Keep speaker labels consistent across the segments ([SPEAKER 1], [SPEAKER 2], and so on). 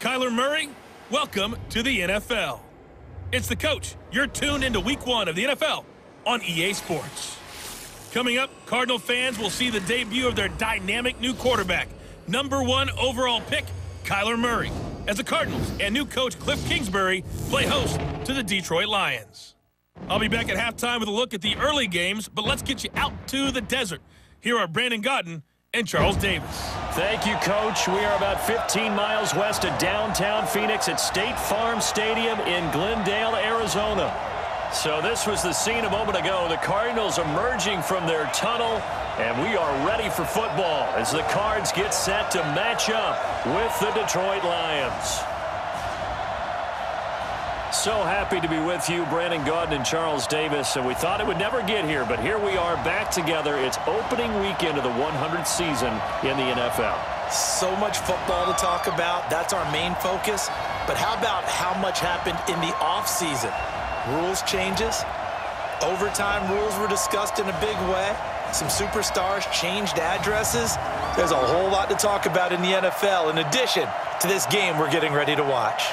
[SPEAKER 1] Kyler Murray, welcome to the NFL. It's the coach. You're tuned into Week 1 of the NFL on EA Sports. Coming up, Cardinal fans will see the debut of their dynamic new quarterback, #1 overall pick, Kyler Murray, as the Cardinals and new coach Cliff Kingsbury play host to the Detroit Lions. I'll be back at halftime with a look at the early games, but let's get you out to the desert. Here are Brandon Gaudin and Charles Davis.
[SPEAKER 2] Thank you, Coach. We are about 15 miles west of downtown Phoenix at State Farm Stadium in Glendale, Arizona. So this was the scene a moment ago. The Cardinals emerging from their tunnel, and we are ready for football as the Cards get set to match up with the Detroit Lions. So happy to be with you, Brandon Gaudin and Charles Davis. And we thought it would never get here, but here we are back together. It's opening weekend of the 100th season in the NFL.
[SPEAKER 3] So much football to talk about. That's our main focus. But how about how much happened in the offseason? Rules changes. Overtime rules were discussed in a big way. Some superstars changed addresses. There's a whole lot to talk about in the NFL in addition to this game we're getting ready to watch.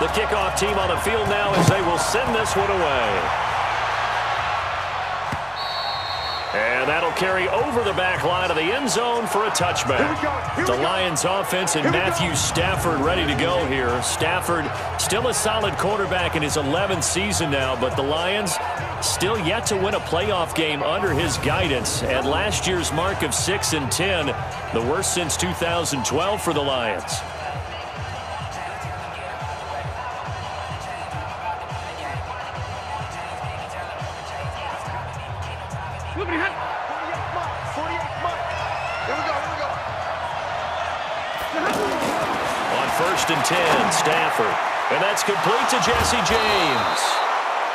[SPEAKER 2] The kickoff team on the field now as they will send this one away. And that'll carry over the back line of the end zone for a touchback. The Lions offense and Matthew Stafford ready to go here. Stafford still a solid quarterback in his 11th season now, but the Lions still yet to win a playoff game under his guidance. At last year's mark of 6-10, the worst since 2012 for the Lions. First and 10, Stafford. And that's complete to Jesse James.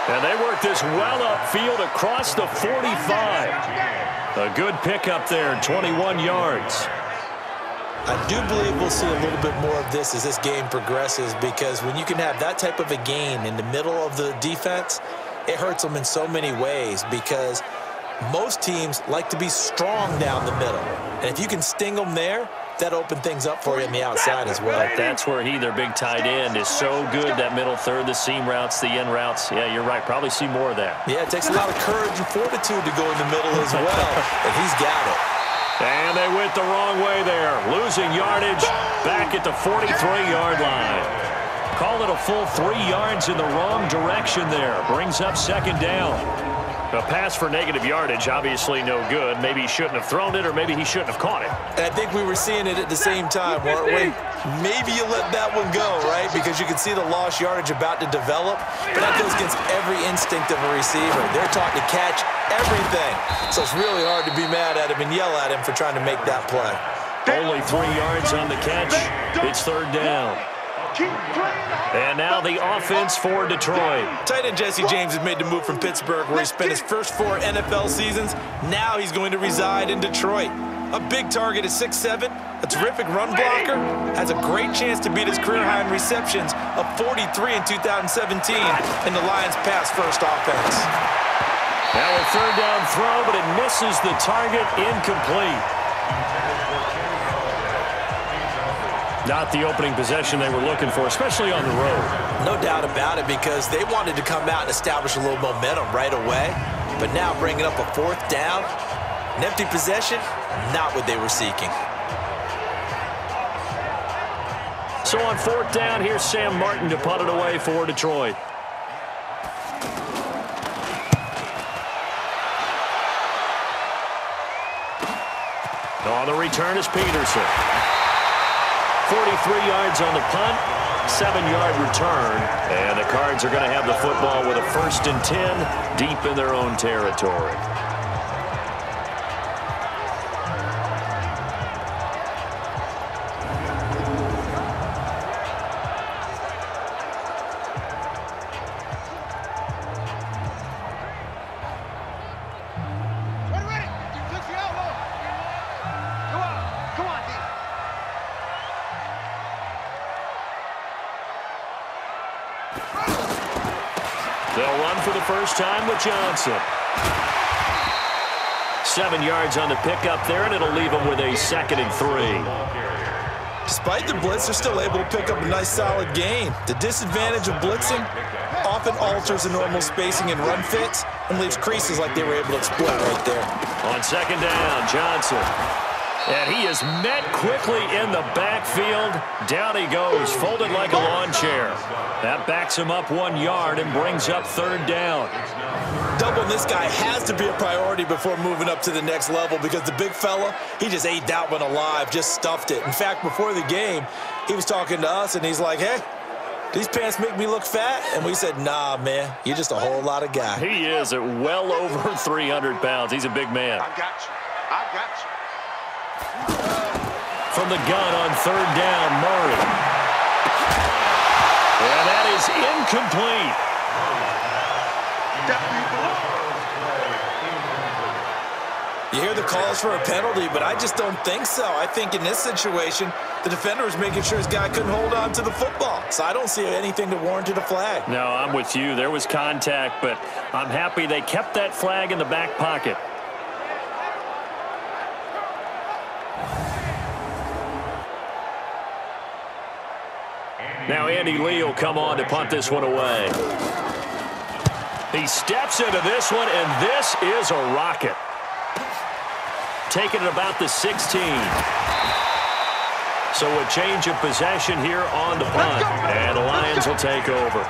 [SPEAKER 2] And they work this well upfield across the 45. A good pickup there, 21 yards.
[SPEAKER 3] I do believe we'll see a little bit more of this as this game progresses, because when you can have that type of a gain in the middle of the defense, it hurts them in so many ways, because most teams like to be strong down the middle. And if you can sting them there, that opened things up for you on the outside as well.
[SPEAKER 2] That's where their big tight end, is so good, that middle third, the seam routes, the end routes. Yeah, you're right. Probably see more of that.
[SPEAKER 3] Yeah, it takes a lot of courage and fortitude to go in the middle as well, and he's got it.
[SPEAKER 2] And they went the wrong way there, losing yardage back at the 43-yard line. Call it a full 3 yards in the wrong direction there. Brings up second down. A pass for negative yardage, obviously no good. Maybe he shouldn't have thrown it, or maybe he shouldn't have caught it.
[SPEAKER 3] And I think we were seeing it at the same time, weren't we? Maybe you let that one go, right? Because you can see the lost yardage about to develop. But that goes against every instinct of a receiver. They're taught to catch everything. So it's really hard to be mad at him and yell at him for trying to make that play.
[SPEAKER 2] Only 3 yards on the catch. It's third down. And now the offense for Detroit.
[SPEAKER 3] Tight end Jesse James has made the move from Pittsburgh, where he spent his first 4 NFL seasons. Now he's going to reside in Detroit. A big target at 6'7", a terrific run blocker, has a great chance to beat his career high in receptions of 43 in 2017 in the Lions' pass-first offense.
[SPEAKER 2] Now a third down throw, but it misses the target, incomplete. Not the opening possession they were looking for, especially on the road.
[SPEAKER 3] No doubt about it, because they wanted to come out and establish a little momentum right away. But now bringing up a 4th down, an empty possession, not what they were seeking.
[SPEAKER 2] So on 4th down, here's Sam Martin to punt it away for Detroit. On the return is Peterson. 43 yards on the punt, 7-yard return, and the Cards are going to have the football with a 1st and 10 deep in their own territory. for the first time with Johnson. 7 yards on the pickup there, and it'll leave them with a 2nd and 3.
[SPEAKER 3] Despite the blitz, they're still able to pick up a nice, solid gain. The disadvantage of blitzing often alters the normal spacing and run fits and leaves creases like they were able to exploit right there.
[SPEAKER 2] On 2nd down, Johnson. And he is met quickly in the backfield. Down he goes, folded like a lawn chair. That backs him up 1 yard and brings up 3rd down.
[SPEAKER 3] Doubling this guy has to be a priority before moving up to the next level because the big fella, he just ate that one alive, just stuffed it. In fact, before the game, he was talking to us, and he's like, hey, these pants make me look fat? And we said, nah, man, you're just a whole lot of guy.
[SPEAKER 2] He is at well over 300 pounds. He's a big man.
[SPEAKER 4] I got you. I got you.
[SPEAKER 2] From the gun on 3rd down, Murray. And that is incomplete.
[SPEAKER 3] You hear the calls for a penalty, but I just don't think so. I think in this situation, the defender was making sure his guy couldn't hold on to the football. So I don't see anything to warrant a flag.
[SPEAKER 2] No, I'm with you. There was contact, but I'm happy they kept that flag in the back pocket. Now Andy Lee will come on to punt this one away. He steps into this one, and this is a rocket. Taking it about the 16. So a change of possession here on the punt. And the Lions will take over.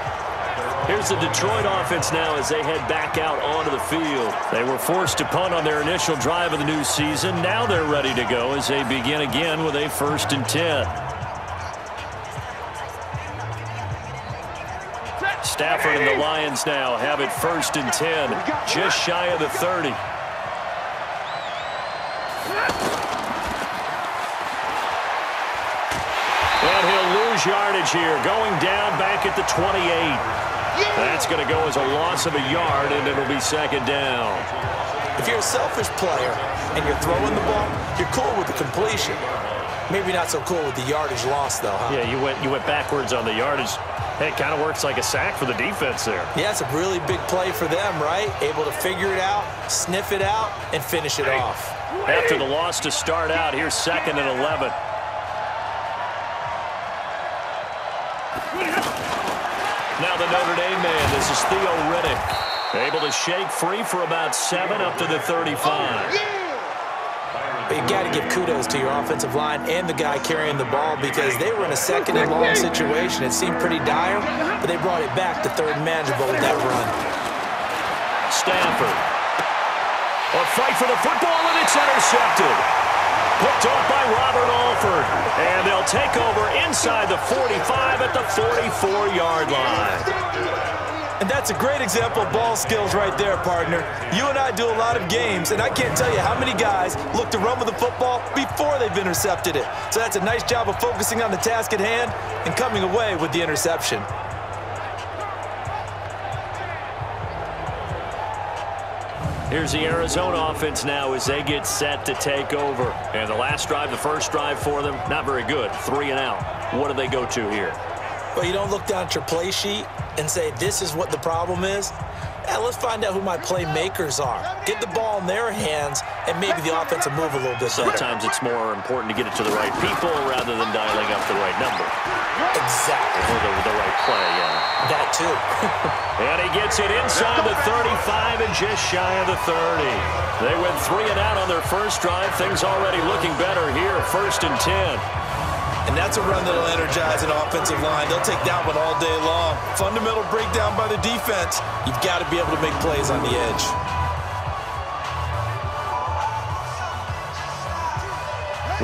[SPEAKER 2] Here's the Detroit offense now as they head back out onto the field. They were forced to punt on their initial drive of the new season. Now they're ready to go as they begin again with a 1st and 10. Stafford and the Lions now have it 1st and 10, just shy of the 30. And he'll lose yardage here, going down back at the 28. That's going to go as a loss of a yard, and it'll be 2nd down.
[SPEAKER 3] If you're a selfish player and you're throwing the ball, you're cool with the completion. Maybe not so cool with the yardage loss, though, huh?
[SPEAKER 2] Yeah, you went backwards on the yardage. Hey, it kind of works like a sack for the defense there.
[SPEAKER 3] Yeah, it's a really big play for them, right? Able to figure it out, sniff it out, and finish it off.
[SPEAKER 2] After the loss to start out, here's 2nd and 11. Now the Notre Dame man, this is Theo Riddick. Able to shake free for about 7 up to the 35.
[SPEAKER 3] But you got to give kudos to your offensive line and the guy carrying the ball because they were in a 2nd and long situation. It seemed pretty dire, but they brought it back to 3rd and manageable with that run.
[SPEAKER 2] Stafford. A fight for the football, and it's intercepted. Picked off by Robert Alford. And they'll take over inside the 45 at the 44-yard line.
[SPEAKER 3] And that's a great example of ball skills right there, partner. You and I do a lot of games, and I can't tell you how many guys look to run with the football before they've intercepted it. So that's a nice job of focusing on the task at hand and coming away with the interception.
[SPEAKER 2] Here's the Arizona offense now as they get set to take over. And the last drive, the first drive for them, not very good. 3 and out. What do they go to here?
[SPEAKER 3] Well, you don't look down at your play sheet and say, this is what the problem is. Yeah, let's find out who my playmakers are. Get the ball in their hands, and maybe the offense will move a little bit better.
[SPEAKER 2] Sometimes it's more important to get it to the right people rather than dialing up the right number.
[SPEAKER 3] Exactly.
[SPEAKER 2] Or the right play, yeah.
[SPEAKER 3] That too.
[SPEAKER 2] And he gets it inside the 35 and just shy of the 30. They went 3 and out on their first drive. Things already looking better here, 1st and 10.
[SPEAKER 3] And that's a run that'll energize an offensive line. They'll take that one all day long. Fundamental breakdown by the defense. You've got to be able to make plays on the edge.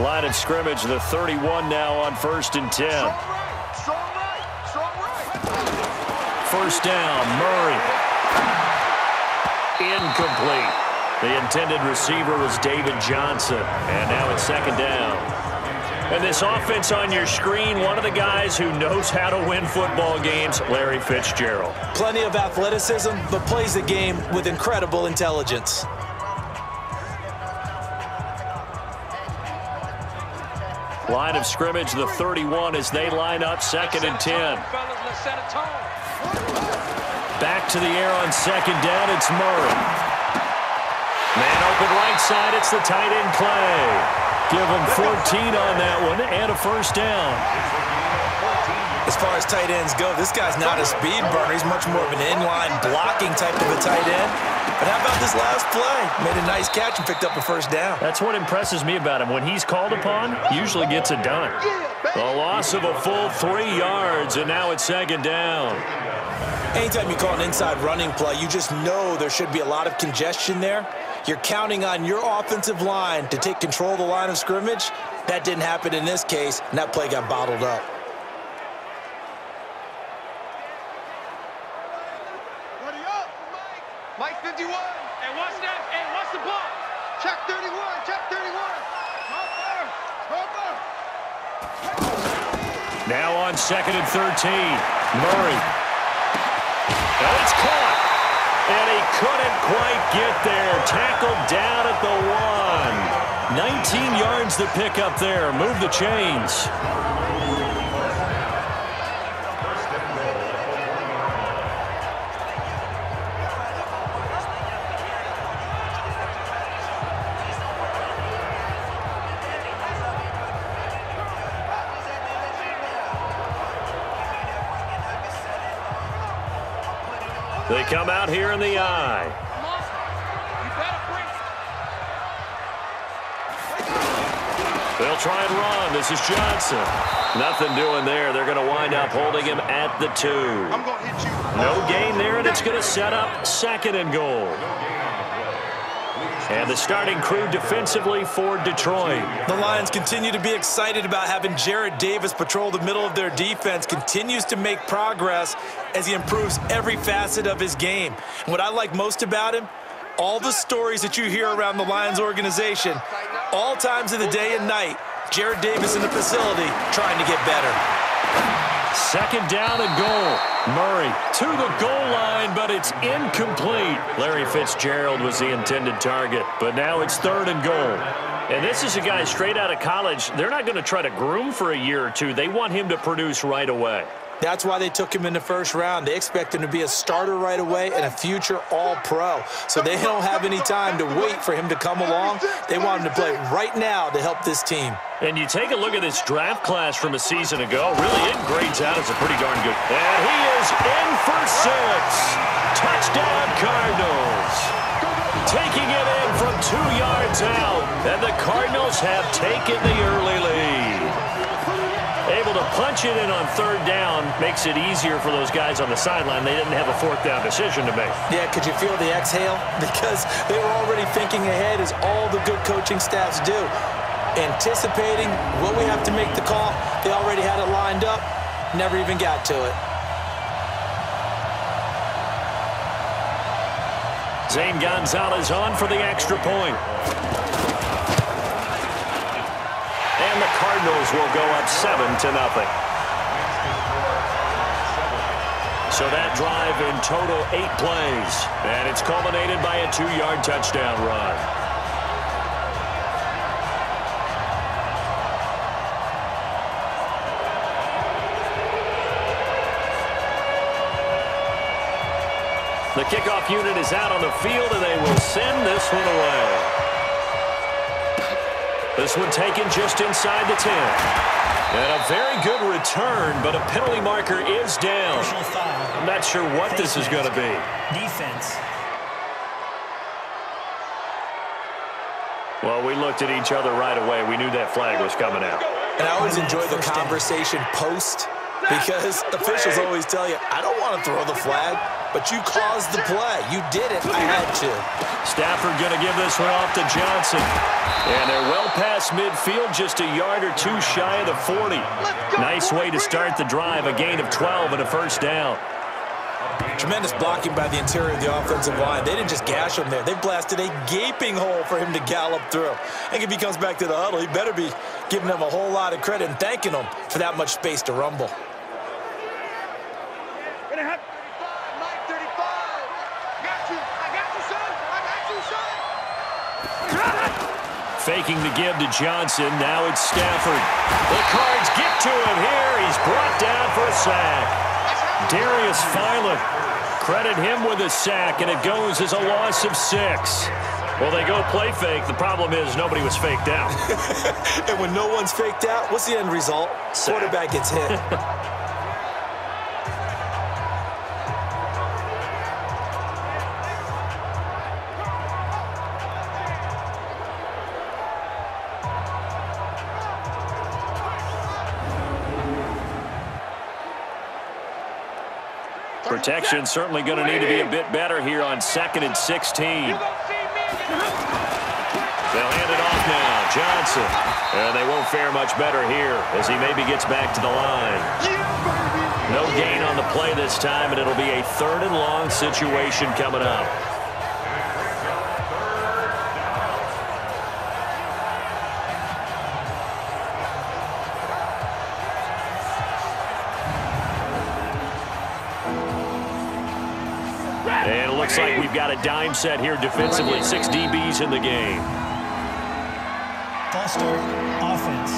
[SPEAKER 2] Line of scrimmage, the 31 now on 1st and 10. 1st down, Murray. Incomplete. The intended receiver was David Johnson. And now it's 2nd down. And this offense on your screen, one of the guys who knows how to win football games, Larry Fitzgerald.
[SPEAKER 3] Plenty of athleticism, but plays the game with incredible intelligence.
[SPEAKER 2] Line of scrimmage, the 31 as they line up 2nd and 10. Back to the air on second down. It's Murray. Man open right side. It's the tight end Clay. Give him 14 on that one and a first down.
[SPEAKER 3] As far as tight ends go, this guy's not a speed burner. He's much more of an inline blocking type of a tight end. But how about this last play? Made a nice catch and picked up a first down.
[SPEAKER 2] That's what impresses me about him. When he's called upon, he usually gets it done. The loss of a full 3 yards, and now it's second down.
[SPEAKER 3] Anytime you call an inside running play, you just know there should be a lot of congestion there. You're counting on your offensive line to take control of the line of scrimmage. That didn't happen in this case, and that play got bottled up.
[SPEAKER 4] Mike 51. Hey, what's that? Hey, what's the ball? Check 31. Check 31.
[SPEAKER 2] Now on second and 13. Murray. And it's caught. And he couldn't quite get there. Tackled down at the 1. 19 yards to pick up there. Move the chains. They come out here in the eye. They'll try and run. This is Johnson. Nothing doing there. They're going to wind up holding him at the 2.
[SPEAKER 4] I'm going to hit you.
[SPEAKER 2] No gain there, and it's going to set up second and goal. And the starting crew defensively for Detroit.
[SPEAKER 3] The Lions continue to be excited about having Jarrad Davis patrol the middle of their defense. Continues to make progress as he improves every facet of his game. And what I like most about him, all the stories that you hear around the Lions organization, all times of the day and night, Jarrad Davis in the facility trying to get better.
[SPEAKER 2] Second down and goal. Murray to the goal line, but it's incomplete. Larry Fitzgerald was the intended target, but now it's third and goal. And this is a guy straight out of college. They're not going to try to groom for a year or two. They want him to produce right away.
[SPEAKER 3] That's why they took him in the first round. They expect him to be a starter right away and a future all-pro. So they don't have any time to wait for him to come along. They want him to play right now to help this team.
[SPEAKER 2] And you take a look at this draft class from a season ago. Really, it grades out as a pretty darn good. And he is in for 6. Touchdown, Cardinals. Taking it in from 2 yards out. And the Cardinals have taken the early lead. Able to punch it in on third down makes it easier for those guys on the sideline. They didn't have a fourth down decision to make.
[SPEAKER 3] Yeah, could you feel the exhale? Because they were already thinking ahead, as all the good coaching staffs do. Anticipating what we have to make the call. They already had it lined up. Never even got to it.
[SPEAKER 2] Zane Gonzalez on for the extra point. And the Cardinals will go up 7-0. So that drive in total 8 plays. And it's culminated by a 2-yard touchdown run. The kickoff unit is out on the field, and they will send this one away. This one taken just inside the 10. And a very good return, but a penalty marker is down. I'm not sure what this is going to be.
[SPEAKER 5] Defense.
[SPEAKER 2] Well, we looked at each other right away. We knew that flag was coming out.
[SPEAKER 3] And I always enjoy the conversation post, because officials always tell you, I don't want to throw the flag, but you caused the play. You did it. I had to.
[SPEAKER 2] Stafford going to give this one off to Johnson. And they're well past midfield, just a yard or 2 shy of the 40. Nice way to start the drive, a gain of 12 and a first down.
[SPEAKER 3] Tremendous blocking by the interior of the offensive line. They didn't just gash him there. They blasted a gaping hole for him to gallop through. I think if he comes back to the huddle, he better be giving them a whole lot of credit and thanking them for that much space to rumble.
[SPEAKER 2] Faking the give to Johnson. Now it's Stafford. The Cards get to him here. He's brought down for a sack. Darius Philon Credit him with a sack, and it goes as a loss of 6. Well, they go play fake. The problem is nobody was faked out.
[SPEAKER 3] And when no one's faked out, what's the end result?
[SPEAKER 2] Sack.
[SPEAKER 3] Quarterback gets hit.
[SPEAKER 2] Protection certainly going to need to be a bit better here on 2nd and 16. They'll hand it off now. Johnson. And they won't fare much better here as he maybe gets back to the line. No gain on the play this time, and it'll be a 3rd and long situation coming up. And it looks like we've got a dime set here defensively. 6 DBs in the game.
[SPEAKER 5] False start, offense.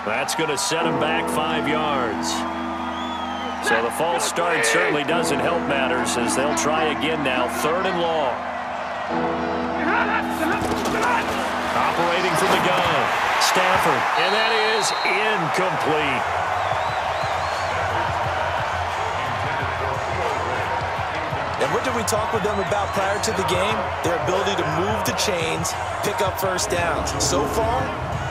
[SPEAKER 2] That's going to set him back 5 yards. So the false start certainly doesn't help matters as they'll try again now. 3rd and long. Operating from the gun. Stafford. And that is incomplete.
[SPEAKER 3] And what did we talk with them about prior to the game? Their ability to move the chains, pick up first downs. So far,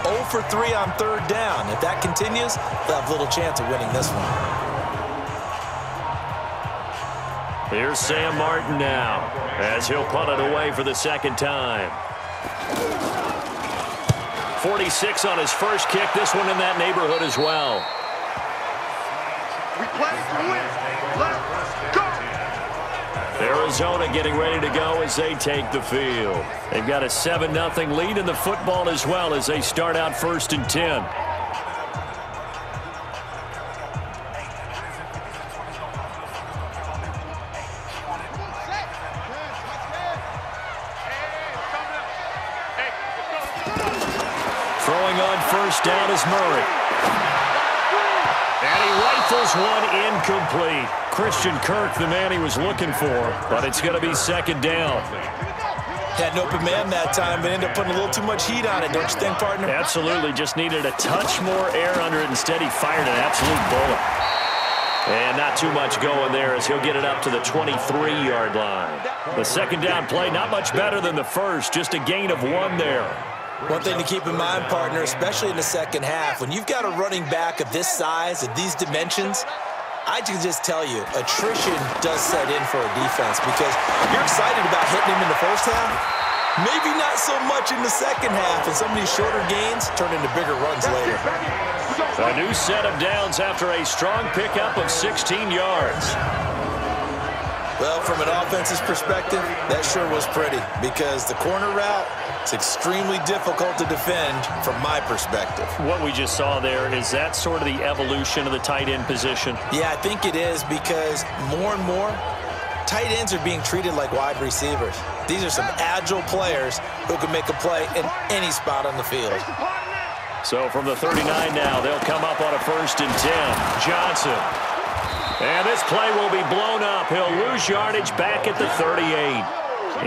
[SPEAKER 3] 0 for 3 on 3rd down. If that continues, they'll have little chance of winning this one.
[SPEAKER 2] Here's Sam Martin now as he'll punt it away for the 2nd time. 46 on his first kick. This one in that neighborhood as well.
[SPEAKER 4] We play to win. Let's go.
[SPEAKER 2] Arizona getting ready to go as they take the field. They've got a 7-0 lead in the football as well as they start out 1st and 10. Throwing on 1st down is Murray. And he rifles one incomplete. Christian Kirk, the man he was looking for, but it's going to be 2nd down.
[SPEAKER 3] Had an open man that time, but ended up putting a little too much heat on it, don't you think, partner?
[SPEAKER 2] Absolutely. Just needed a touch more air under it. Instead, he fired an absolute bullet. And not too much going there as he'll get it up to the 23-yard line. The 2nd down play, not much better than the first, just a gain of 1 there.
[SPEAKER 3] One thing to keep in mind, partner, especially in the 2nd half, when you've got a running back of this size, of these dimensions, I can just tell you, attrition does set in for a defense because you're excited about hitting him in the 1st half, maybe not so much in the 2nd half, and some of these shorter gains turn into bigger runs later.
[SPEAKER 2] A new set of downs after a strong pickup of 16 yards.
[SPEAKER 3] Well, from an offense's perspective, that sure was pretty because the corner route, it's extremely difficult to defend from my perspective.
[SPEAKER 2] What we just saw there, is that sort of the evolution of the tight end position?
[SPEAKER 3] Yeah, I think it is because more and more, tight ends are being treated like wide receivers. These are some agile players who can make a play in any spot on the field.
[SPEAKER 2] So from the 39 now, they'll come up on a 1st and 10. Johnson. And this play will be blown up. He'll lose yardage back at the 38.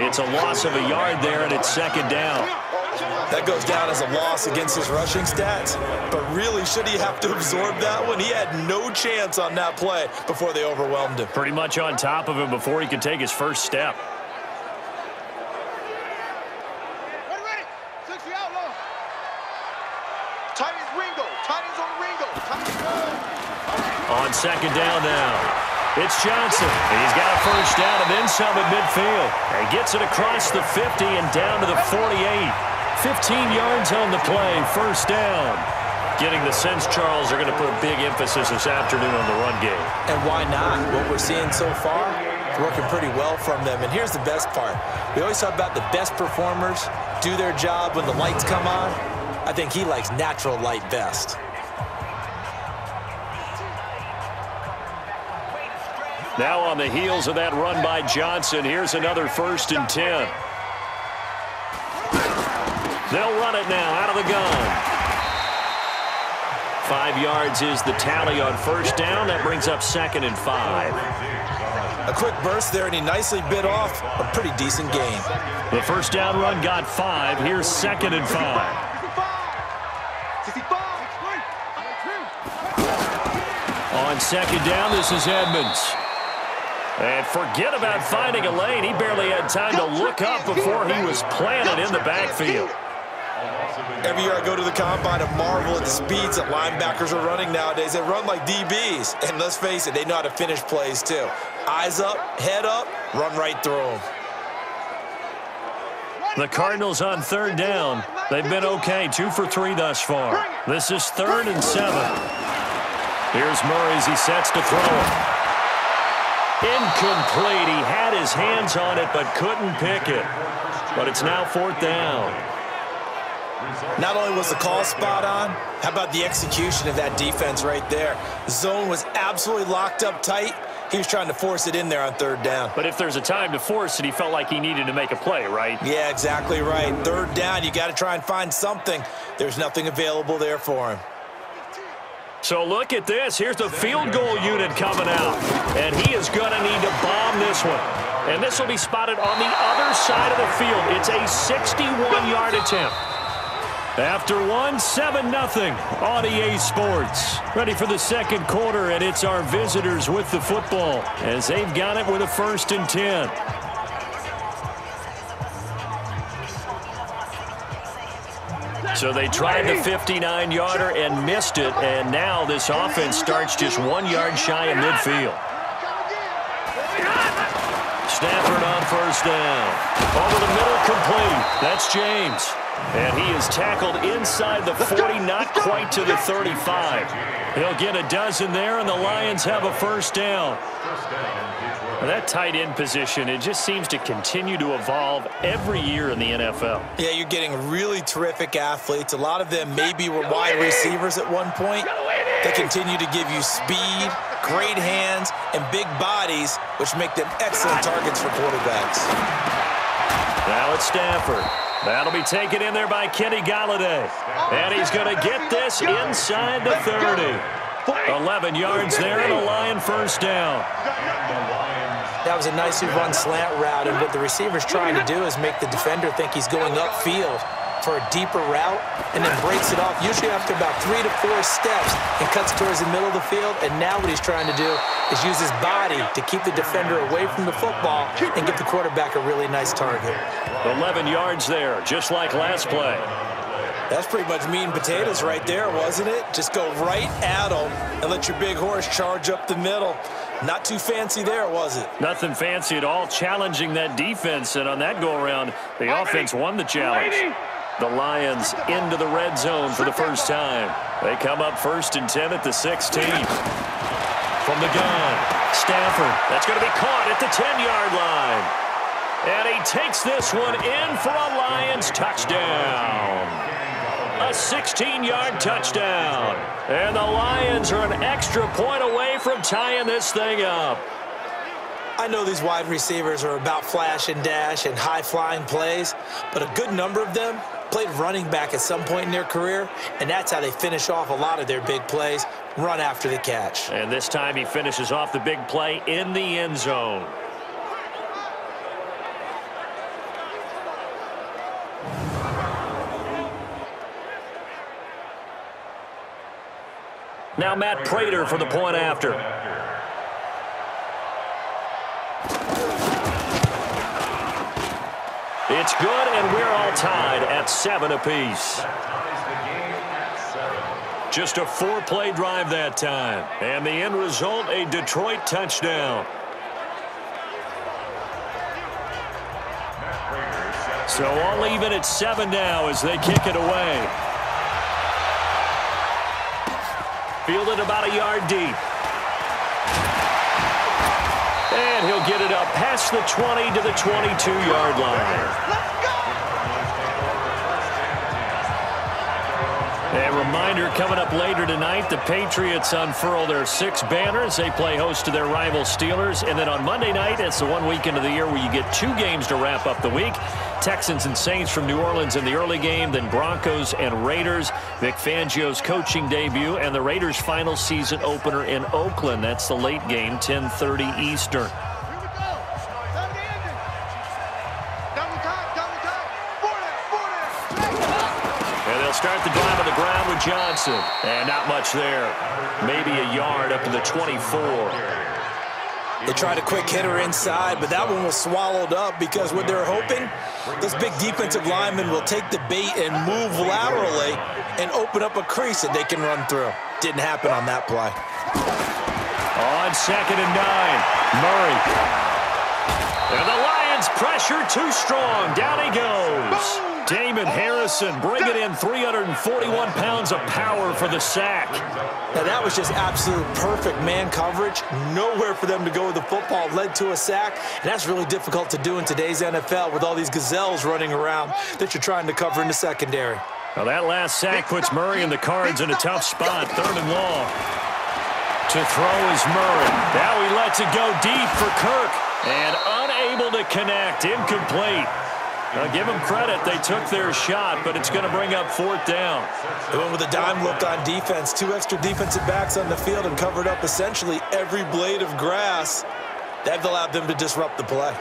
[SPEAKER 2] It's a loss of a yard there, and it's 2nd down.
[SPEAKER 3] That goes down as a loss against his rushing stats, but really, should he have to absorb that one? He had no chance on that play before they overwhelmed him.
[SPEAKER 2] Pretty much on top of him before he could take his first step.
[SPEAKER 4] Ready. 60 outlaw. Titans Ringo. Titans on Ringo.
[SPEAKER 2] On 2nd down now. It's Johnson. He's got a first down and then some at midfield. He gets it across the 50 and down to the 48. 15 yards on the play. 1st down. Getting the sense, Charles, are going to put a big emphasis this afternoon on the run game.
[SPEAKER 3] And why not? What we're seeing so far, it's working pretty well from them. And here's the best part. We always talk about the best performers do their job when the lights come on. I think he likes natural light best.
[SPEAKER 2] Now on the heels of that run by Johnson, here's another 1st and 10. They'll run it now out of the gun. 5 yards is the tally on first down. That brings up 2nd and 5.
[SPEAKER 3] A quick burst there, and he nicely bit off a pretty decent gain.
[SPEAKER 2] The first down run got 5. Here's 2nd and 5. On 2nd down, this is Edmonds. And forget about finding a lane. He barely had time to look up before he was planted in the backfield.
[SPEAKER 3] Every year I go to the combine and marvel at the speeds that linebackers are running nowadays. They run like DBs. And let's face it, they know how to finish plays too. Eyes up, head up, run right through them.
[SPEAKER 2] The Cardinals on 3rd down. They've been okay, 2 for 3 thus far. This is 3rd and 7. Here's Murray as he sets to throw it. Incomplete. He had his hands on it but couldn't pick it. But it's now 4th down.
[SPEAKER 3] Not only was the call spot on, how about the execution of that defense right there? The zone was absolutely locked up tight. He was trying to force it in there on 3rd down.
[SPEAKER 2] But if there's a time to force it, he felt like he needed to make a play, right?
[SPEAKER 3] Yeah, exactly right. 3rd down, you got to try and find something. There's nothing available there for him.
[SPEAKER 2] So look at this. Here's the field goal unit coming out. And he is going to need to bomb this one. And this will be spotted on the other side of the field. It's a 61-yard attempt. After one, 7-0 on EA Sports. Ready for the 2nd quarter, and it's our visitors with the football as they've got it with a 1st and 10. So they tried the 59-yarder and missed it, and now this offense starts just 1 yard shy of midfield. Stafford on 1st down. Over the middle, complete. That's James. And he is tackled inside the 40, not quite to the 35. He'll get a dozen there, and the Lions have a 1st down. And that tight end position, it just seems to continue to evolve every year in the NFL.
[SPEAKER 3] Yeah, you're getting really terrific athletes. A lot of them maybe were wide receivers at one point. They continue to give you speed, great hands, and big bodies, which make them excellent targets for quarterbacks.
[SPEAKER 2] Now it's Stafford. That'll be taken in there by Kenny Golladay. And he's going to get this inside the 30. 11 yards there and a Lion 1st down.
[SPEAKER 3] That was a nicely run slant route, and what the receiver's trying to do is make the defender think he's going upfield for a deeper route and then breaks it off, usually after about 3 to 4 steps, and cuts towards the middle of the field. And now what he's trying to do is use his body to keep the defender away from the football and give the quarterback a really nice target.
[SPEAKER 2] 11 yards there, just like last play.
[SPEAKER 3] That's pretty much meat and potatoes right there, wasn't it? Just go right at him and let your big horse charge up the middle. Not too fancy there, was it?
[SPEAKER 2] Nothing fancy at all, challenging that defense, and on that go-around, the offense won the challenge. The Lions into the red zone for the first time. They come up 1st and 10 at the 16. From the gun, Stafford. That's going to be caught at the 10-yard line. And he takes this one in for a Lions touchdown. A 16-yard touchdown. And the Lions are an extra point away from tying this thing up.
[SPEAKER 3] I know these wide receivers are about flash and dash and high-flying plays, but a good number of them played running back at some point in their career, and that's how they finish off a lot of their big plays, run after the catch.
[SPEAKER 2] And this time he finishes off the big play in the end zone. Now Matt Prater for the point after. It's good, and we're all tied at 7 apiece. Just a 4-play drive that time. And the end result, a Detroit touchdown. So all even at 7 now as they kick it away. Fielded about a yard deep. And he'll get it up past the 20 to the 22-yard line. A reminder coming up later tonight, the Patriots unfurl their 6 banners. They play host to their rival Steelers. And then on Monday night, it's the one weekend of the year where you get 2 games to wrap up the week. Texans and Saints from New Orleans in the early game, then Broncos and Raiders. Vic Fangio's coaching debut and the Raiders' final season opener in Oakland. That's the late game, 10:30 Eastern. Start the drive on the ground with Johnson. And not much there. Maybe a yard up to the 24.
[SPEAKER 3] They tried a quick hitter inside, but that one was swallowed up because what they're hoping, this big defensive lineman will take the bait and move laterally and open up a crease that they can run through. Didn't happen on that play.
[SPEAKER 2] On 2nd and 9, Murray. And the Lions pressure too strong. Down he goes. Damon Harrison bringing in 341 pounds of power for the sack.
[SPEAKER 3] Now that was just absolute perfect man coverage. Nowhere for them to go with the football. Led to a sack. And that's really difficult to do in today's NFL with all these gazelles running around that you're trying to cover in the secondary.
[SPEAKER 2] Well, that last sack puts Murray and the Cards in a tough spot. 3rd and long. To throw is Murray. Now he lets it go deep for Kirk. And unable to connect. Incomplete. Now, give them credit. They took their shot, but it's going to bring up 4th down.
[SPEAKER 3] They went with a dime look on defense. 2 extra defensive backs on the field and covered up essentially every blade of grass. That allowed them to disrupt the play.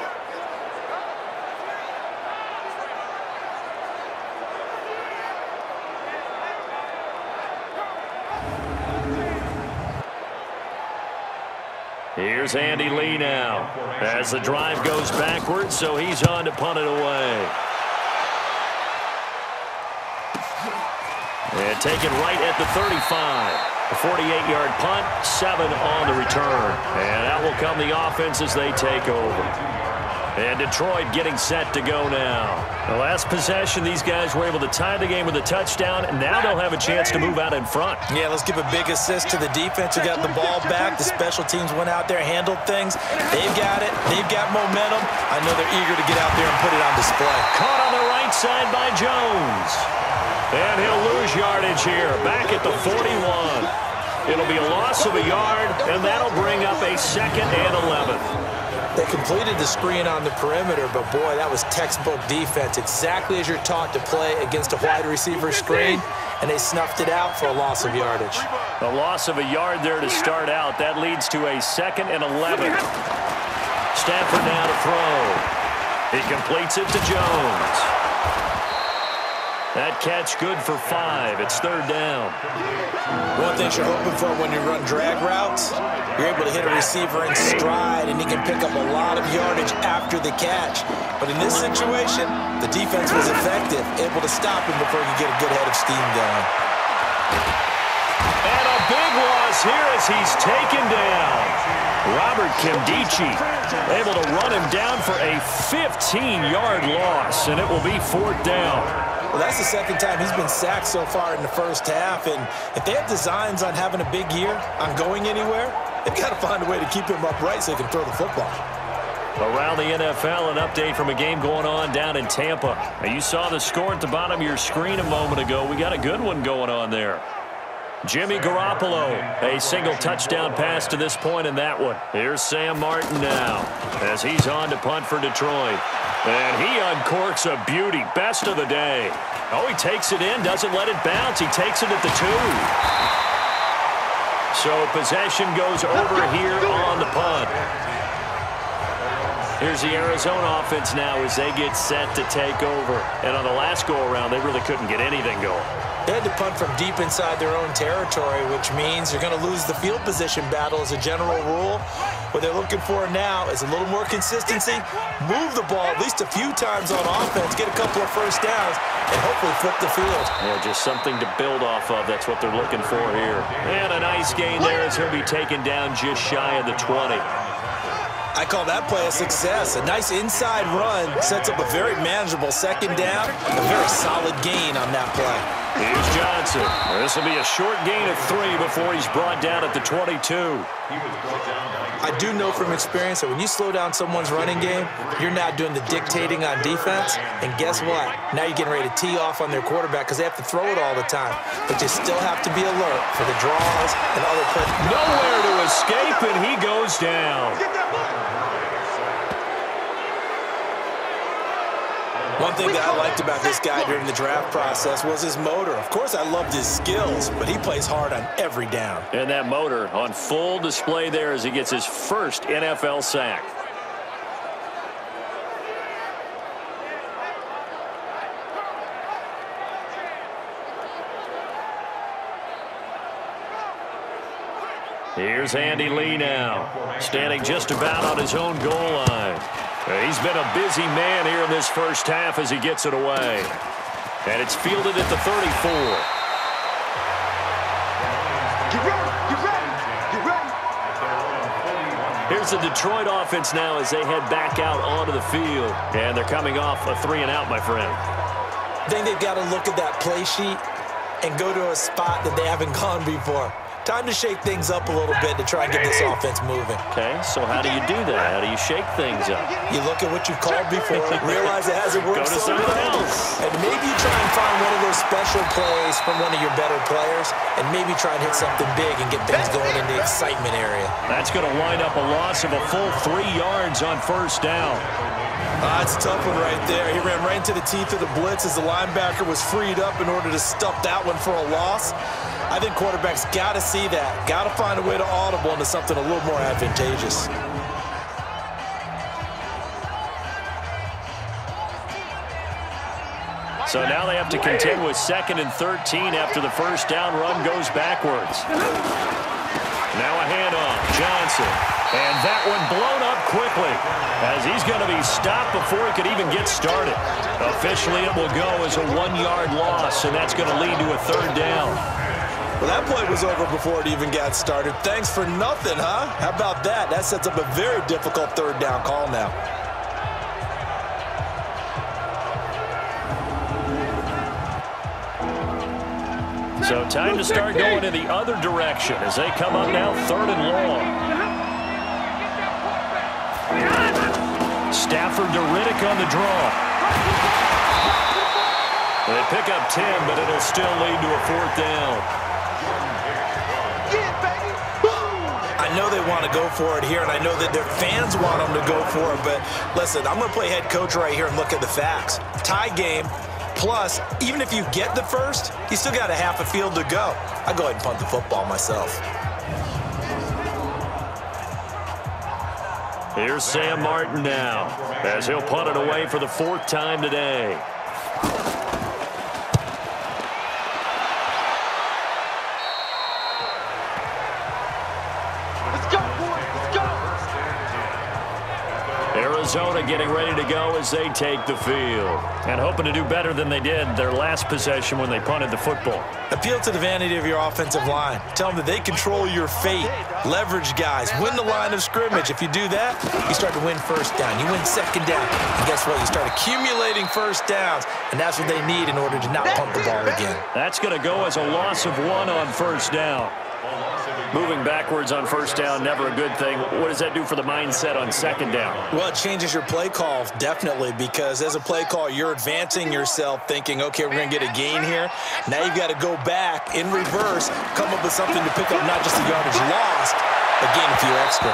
[SPEAKER 2] Here's Andy Lee now as the drive goes backwards, so he's on to punt it away. And taken right at the 35. A 48-yard punt, 7 on the return. And that will come the offense as they take over. And Detroit getting set to go now. The last possession, these guys were able to tie the game with a touchdown, and now they'll have a chance to move out in front.
[SPEAKER 3] Yeah, let's give a big assist to the defense who got the ball back. The special teams went out there, handled things. They've got it. They've got momentum. I know they're eager to get out there and put it on display.
[SPEAKER 2] Caught on the right side by Jones. And he'll lose yardage here, back at the 41. It'll be a loss of a yard, and that'll bring up a 2nd and 11.
[SPEAKER 3] They completed the screen on the perimeter, but boy, that was textbook defense. Exactly as you're taught to play against a wide receiver screen, and they snuffed it out for a loss of yardage.
[SPEAKER 2] A loss of a yard there to start out. That leads to a 2nd and 11. Stafford now to throw. He completes it to Jones. That catch good for 5. It's 3rd down.
[SPEAKER 3] One thing you're hoping for when you run drag routes, you're able to hit a receiver in stride, and he can pick up a lot of yardage after the catch. But in this situation, the defense was effective, able to stop him before he could get a good head of steam going.
[SPEAKER 2] And a big loss here as he's taken down. Robert Kimdichie able to run him down for a 15-yard loss, and it will be 4th down.
[SPEAKER 3] Well, that's the 2nd time he's been sacked so far in the first half, and if they have designs on having a big year, on going anywhere, they've got to find a way to keep him upright so he can throw the football.
[SPEAKER 2] Around the NFL, an update from a game going on down in Tampa. Now, you saw the score at the bottom of your screen a moment ago. We got a good one going on there. Jimmy Garoppolo, a single touchdown pass to this point in that one. Here's Sam Martin now as he's on to punt for Detroit. And he uncorks a beauty, best of the day. Oh, he takes it in, doesn't let it bounce. He takes it at the 2. So possession goes over here on the punt. Here's the Arizona offense now as they get set to take over. And on the last go-around, they really couldn't get anything going.
[SPEAKER 3] They had to punt from deep inside their own territory, which means you're going to lose the field position battle as a general rule. What they're looking for now is a little more consistency, move the ball at least a few times on offense, get a couple of first downs, and hopefully flip the field.
[SPEAKER 2] Yeah, just something to build off of. That's what they're looking for here. And a nice gain there as he'll be taken down just shy of the 20.
[SPEAKER 3] I call that play a success. A nice inside run sets up a very manageable 2nd down, a very solid gain on that play.
[SPEAKER 2] Here's Johnson. This will be a short gain of 3 before he's brought down at the 22.
[SPEAKER 3] I do know from experience that when you slow down someone's running game, you're now doing the dictating on defense. And guess what? Now you're getting ready to tee off on their quarterback because they have to throw it all the time. But you still have to be alert for the draws and other plays.
[SPEAKER 2] Nowhere to escape, and he goes down.
[SPEAKER 3] One thing that I liked about this guy during the draft process was his motor. Of course, I loved his skills, but he plays hard on every down.
[SPEAKER 2] And that motor on full display there as he gets his first NFL sack. Here's Andy Lee now, standing just about on his own goal line. He's been a busy man here in this first half as he gets it away. And it's fielded at the 34.
[SPEAKER 4] Get ready.
[SPEAKER 2] Here's the Detroit offense now as they head back out onto the field. And they're coming off a 3-and-out, my friend.
[SPEAKER 3] I think they've got to look at that play sheet and go to a spot that they haven't gone before. Time to shake things up a little bit to try and get this offense moving.
[SPEAKER 2] Okay, so how do you do that? How do you shake things up?
[SPEAKER 3] You look at what you've called before, realize it hasn't worked.
[SPEAKER 2] Go to something else.
[SPEAKER 3] And maybe you try and find one of those special plays from one of your better players, and maybe try and hit something big and get things going in the excitement area.
[SPEAKER 2] That's going to wind up a loss of a full 3 yards on first down.
[SPEAKER 3] That's a tough one right there. He ran right into the teeth of the blitz as the linebacker was freed up in order to stuff that one for a loss. I think quarterbacks got to see that. Got to find a way to audible into something a little more advantageous.
[SPEAKER 2] So now they have to contend with 2nd and 13 after the first down run goes backwards. Now a handoff, Johnson. And that one blown up quickly as he's going to be stopped before he could even get started. Officially, it will go as a 1-yard loss, and that's going to lead to a 3rd down.
[SPEAKER 3] Well, that play was over before it even got started. Thanks for nothing, huh? How about that? That sets up a very difficult 3rd down call now.
[SPEAKER 2] So time to start going in the other direction as they come up now 3rd and long. Stafford to Riddick on the draw. They pick up 10, but it'll still lead to a 4th down.
[SPEAKER 3] I know they want to go for it here, and I know that their fans want them to go for it, but listen, I'm going to play head coach right here and look at the facts. Tie game, plus, even if you get the first, you still got a half a field to go. I go ahead and punt the football myself.
[SPEAKER 2] Here's Sam Martin now as he'll punt it away for the 4th time today. Arizona getting ready to go as they take the field and hoping to do better than they did their last possession when they punted the football.
[SPEAKER 3] Appeal to the vanity of your offensive line. Tell them that they control your fate. Leverage guys. Win the line of scrimmage. If you do that, you start to win 1st down. You win 2nd down. And guess what? You start accumulating 1st downs, and that's what they need in order to not punt the ball again.
[SPEAKER 2] That's going to go as a loss of 1 on 1st down. Moving backwards on 1st down, never a good thing. What does that do for the mindset on 2nd down?
[SPEAKER 3] Well, it changes your play call, definitely, because as a play call, you're advancing yourself thinking, okay, we're going to get a gain here. Now you've got to go back in reverse, come up with something to pick up not just the yardage lost, but gain a few extra.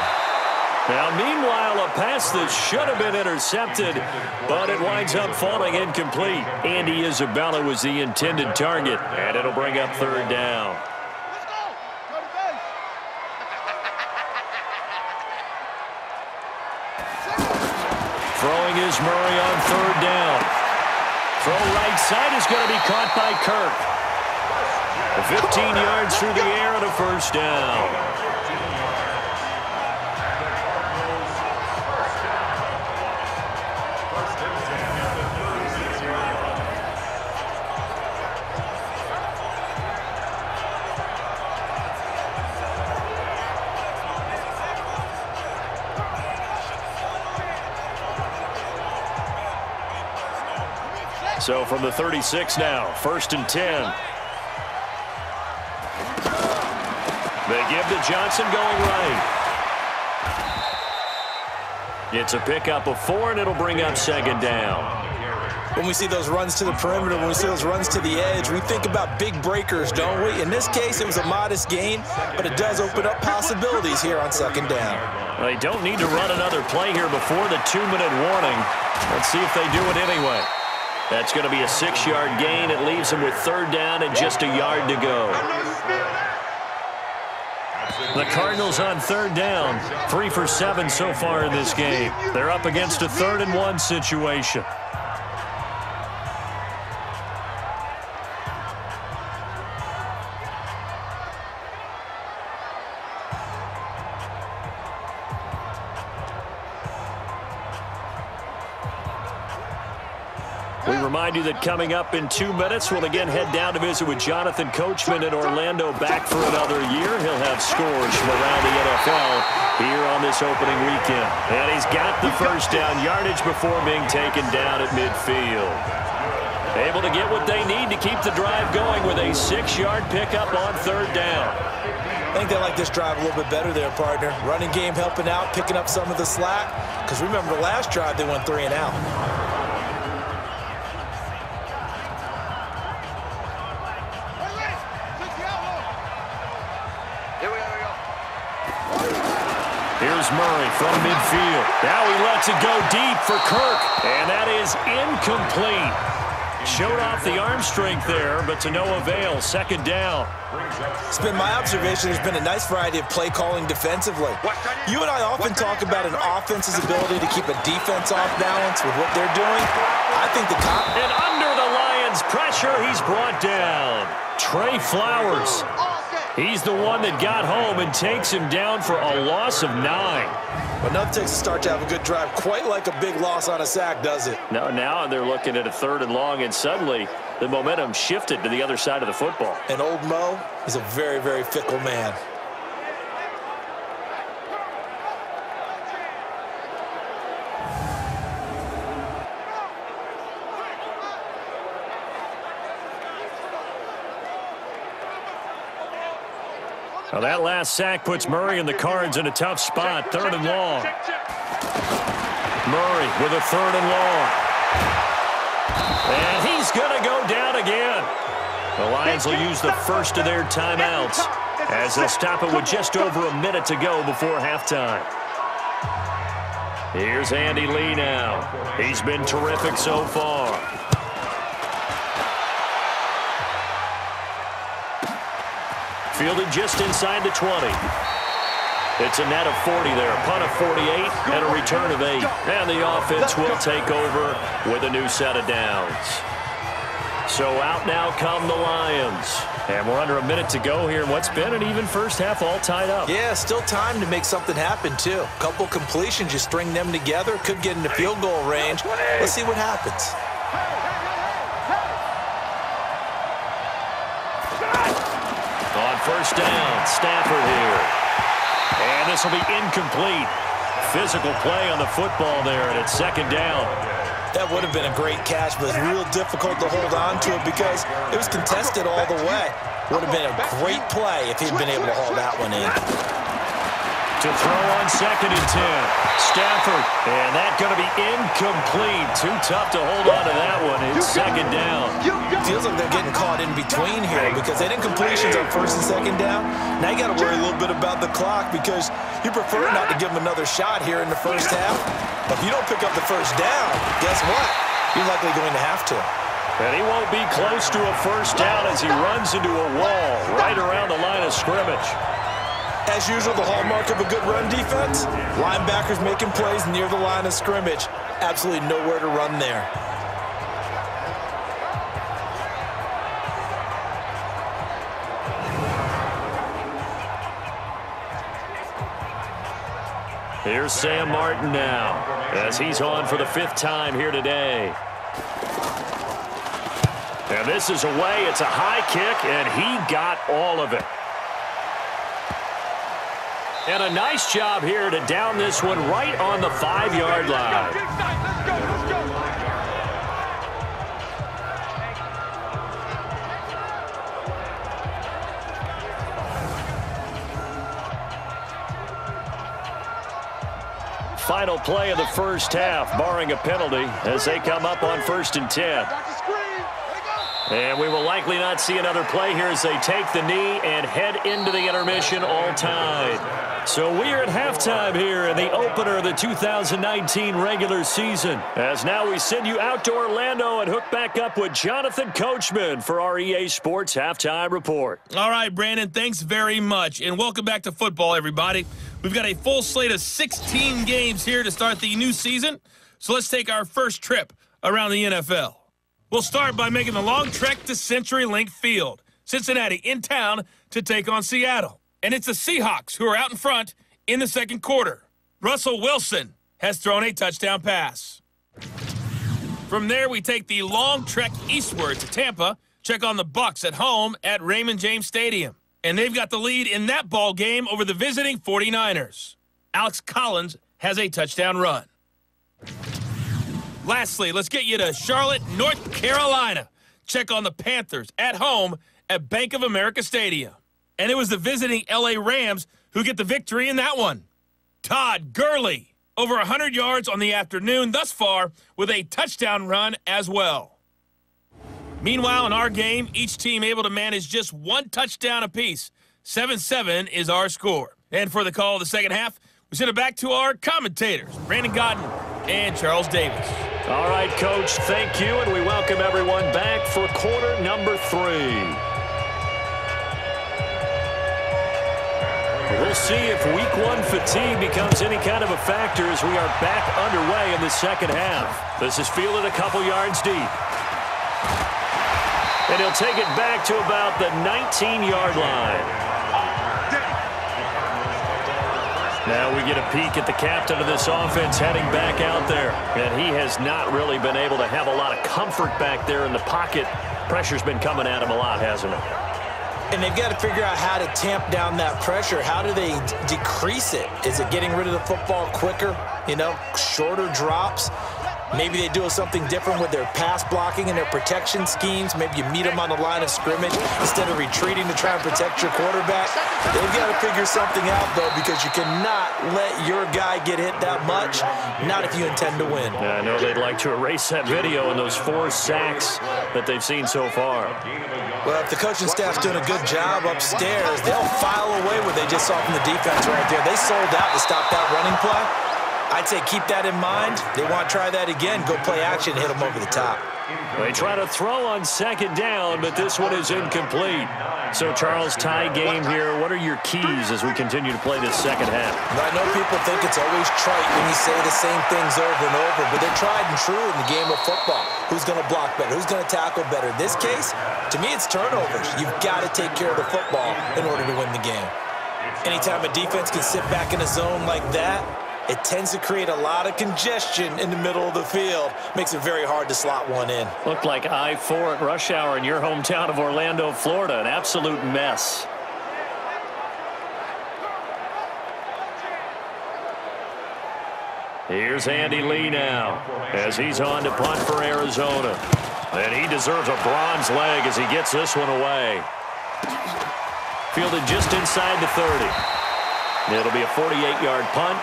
[SPEAKER 2] Now, meanwhile, a pass that should have been intercepted, but it winds up falling incomplete. Andy Isabella was the intended target, and it'll bring up 3rd down. Throwing is Murray on 3rd down. Throw right side is going to be caught by Kirk. 15 yards through the air and a 1st down. So from the 36 now, 1st and 10. They give to Johnson going right. It's a pickup of 4, and it'll bring up 2nd down.
[SPEAKER 3] When we see those runs to the perimeter, when we see those runs to the edge, we think about big breakers, don't we? In this case, it was a modest gain, but it does open up possibilities here on 2nd down.
[SPEAKER 2] They don't need to run another play here before the 2-minute warning. Let's see if they do it anyway. That's going to be a 6-yard gain. It leaves them with 3rd down and just a yard to go. The Cardinals on 3rd down, 3 for 7 so far in this game. They're up against a 3rd and 1 situation. We remind you that coming up in 2 minutes, we'll again head down to visit with Jonathan Coachman in Orlando, back for another year. He'll have scores from around the NFL here on this opening weekend. And he's got the 1st down yardage before being taken down at midfield. Able to get what they need to keep the drive going with a 6-yard pickup on 3rd down.
[SPEAKER 3] I think they like this drive a little bit better there, partner. Running game helping out, picking up some of the slack. Because remember, the last drive they went 3 and out.
[SPEAKER 2] Here's Murray from midfield. Now he lets it go deep for Kirk, and that is incomplete. Showed off the arm strength there, but to no avail. 2nd down.
[SPEAKER 3] It's been my observation there's been a nice variety of play calling defensively. You and I often talk about an offense's ability to keep a defense off balance with what they're doing. I think the top...
[SPEAKER 2] And under the Lions' pressure, he's brought down. Trey Flowers. He's the one that got home and takes him down for a loss of 9.
[SPEAKER 3] But nothing takes a start to have a good drive quite like a big loss on a sack, does it?
[SPEAKER 2] No, now they're looking at a 3rd and long, and suddenly the momentum shifted to the other side of the football.
[SPEAKER 3] And old Mo is a very, very fickle man.
[SPEAKER 2] Now that last sack puts Murray and the Cards in a tough spot. 3rd and long. Murray with a 3rd and long. And he's going to go down again. The Lions will use the first of their timeouts as they'll stop it with just over a minute to go before halftime. Here's Andy Lee now. He's been terrific so far. Fielded just inside the 20. It's a net of 40 there. Punt of 48 and a return of 8. And the offense will take over with a new set of downs. So out now come the Lions. And we're under a minute to go here in what's been an even first half, all tied up.
[SPEAKER 3] Yeah, still time to make something happen, too. A couple completions, you string them together, could get into field goal range. Let's see what happens.
[SPEAKER 2] On 1st down, Stafford here. And this will be incomplete. Physical play on the football there, and it's 2nd down.
[SPEAKER 3] That would have been a great catch, but it's real difficult to hold on to it because it was contested all the way. Would have been a great play if he'd been able to haul that one in.
[SPEAKER 2] To throw on 2nd and 10. Stafford, and that's going to be incomplete. Too tough to hold on to that one. It's 2nd down.
[SPEAKER 3] Feels like they're getting caught in between here because they had incompletions on 1st and 2nd down. Now you got to worry a little bit about the clock because you prefer not to give them another shot here in the first half. But if you don't pick up the 1st down, guess what? You're likely going to have to.
[SPEAKER 2] And he won't be close to a 1st down as he runs into a wall right around the line of scrimmage.
[SPEAKER 3] As usual, the hallmark of a good run defense, linebackers making plays near the line of scrimmage. Absolutely nowhere to run there.
[SPEAKER 2] Here's Sam Martin now as he's on for the 5th time here today. And this is away. It's a high kick, and he got all of it. And a nice job here to down this one right on the 5-yard line. Final play of the first half, barring a penalty, as they come up on 1st and 10. And we will likely not see another play here as they take the knee and head into the intermission all tied. So we are at halftime here in the opener of the 2019 regular season. As now we send you out to Orlando and hook back up with Jonathan Coachman for our EA Sports Halftime Report.
[SPEAKER 1] All right, Brandon, thanks very much. And welcome back to football, everybody. We've got a full slate of 16 games here to start the new season. So let's take our first trip around the NFL. We'll start by making the long trek to CenturyLink Field. Cincinnati in town to take on Seattle. And it's the Seahawks who are out in front in the second quarter. Russell Wilson has thrown a touchdown pass. From there, we take the long trek eastward to Tampa, check on the Bucs at home at Raymond James Stadium. And they've got the lead in that ball game over the visiting 49ers. Alex Collins has a touchdown run. Lastly, let's get you to Charlotte, North Carolina. Check on the Panthers at home at Bank of America Stadium. And it was the visiting LA Rams who get the victory in that one. Todd Gurley, over 100 yards on the afternoon thus far with a touchdown run as well. Meanwhile, in our game, each team able to manage just one touchdown apiece. 7-7 is our score. And for the call of the second half, we send it back to our commentators, Brandon Godden and Charles Davis.
[SPEAKER 2] All right, Coach, thank you, and we welcome everyone back for quarter number 3. We'll see if week 1 fatigue becomes any kind of a factor as we are back underway in the second half. This is fielded a couple yards deep. And he'll take it back to about the 19-yard line. Now we get a peek at the captain of this offense heading back out there. And he has not really been able to have a lot of comfort back there in the pocket. Pressure's been coming at him a lot, hasn't it?
[SPEAKER 3] And they've got to figure out how to tamp down that pressure. How do they decrease it? Is it getting rid of the football quicker? You know, shorter drops? Maybe they do something different with their pass blocking and their protection schemes. Maybe you meet them on the line of scrimmage instead of retreating to try and protect your quarterback. They've got to figure something out, though, because you cannot let your guy get hit that much, not if you intend to win.
[SPEAKER 2] I know they'd like to erase that video and those 4 sacks that they've seen so far.
[SPEAKER 3] Well, if the coaching staff's doing a good job upstairs, they'll file away what they just saw from the defense right there. They sold out to stop that running play. I'd say keep that in mind. They want to try that again. Go play action, hit them over the top.
[SPEAKER 2] They try to throw on second down, but this one is incomplete. So, Charles, tie game here. What are your keys as we continue to play this second half?
[SPEAKER 3] I know people think it's always trite when you say the same things over and over, but they're tried and true in the game of football. Who's going to block better? Who's going to tackle better? In this case, to me, it's turnovers. You've got to take care of the football in order to win the game. Anytime a defense can sit back in a zone like that, it tends to create a lot of congestion in the middle of the field. Makes it very hard to slot one in.
[SPEAKER 2] Looked like I-4 at rush hour in your hometown of Orlando, Florida. An absolute mess. Here's Andy Lee now as he's on to punt for Arizona. And he deserves a bronze leg as he gets this one away. Fielded just inside the 30. It'll be a 48-yard punt.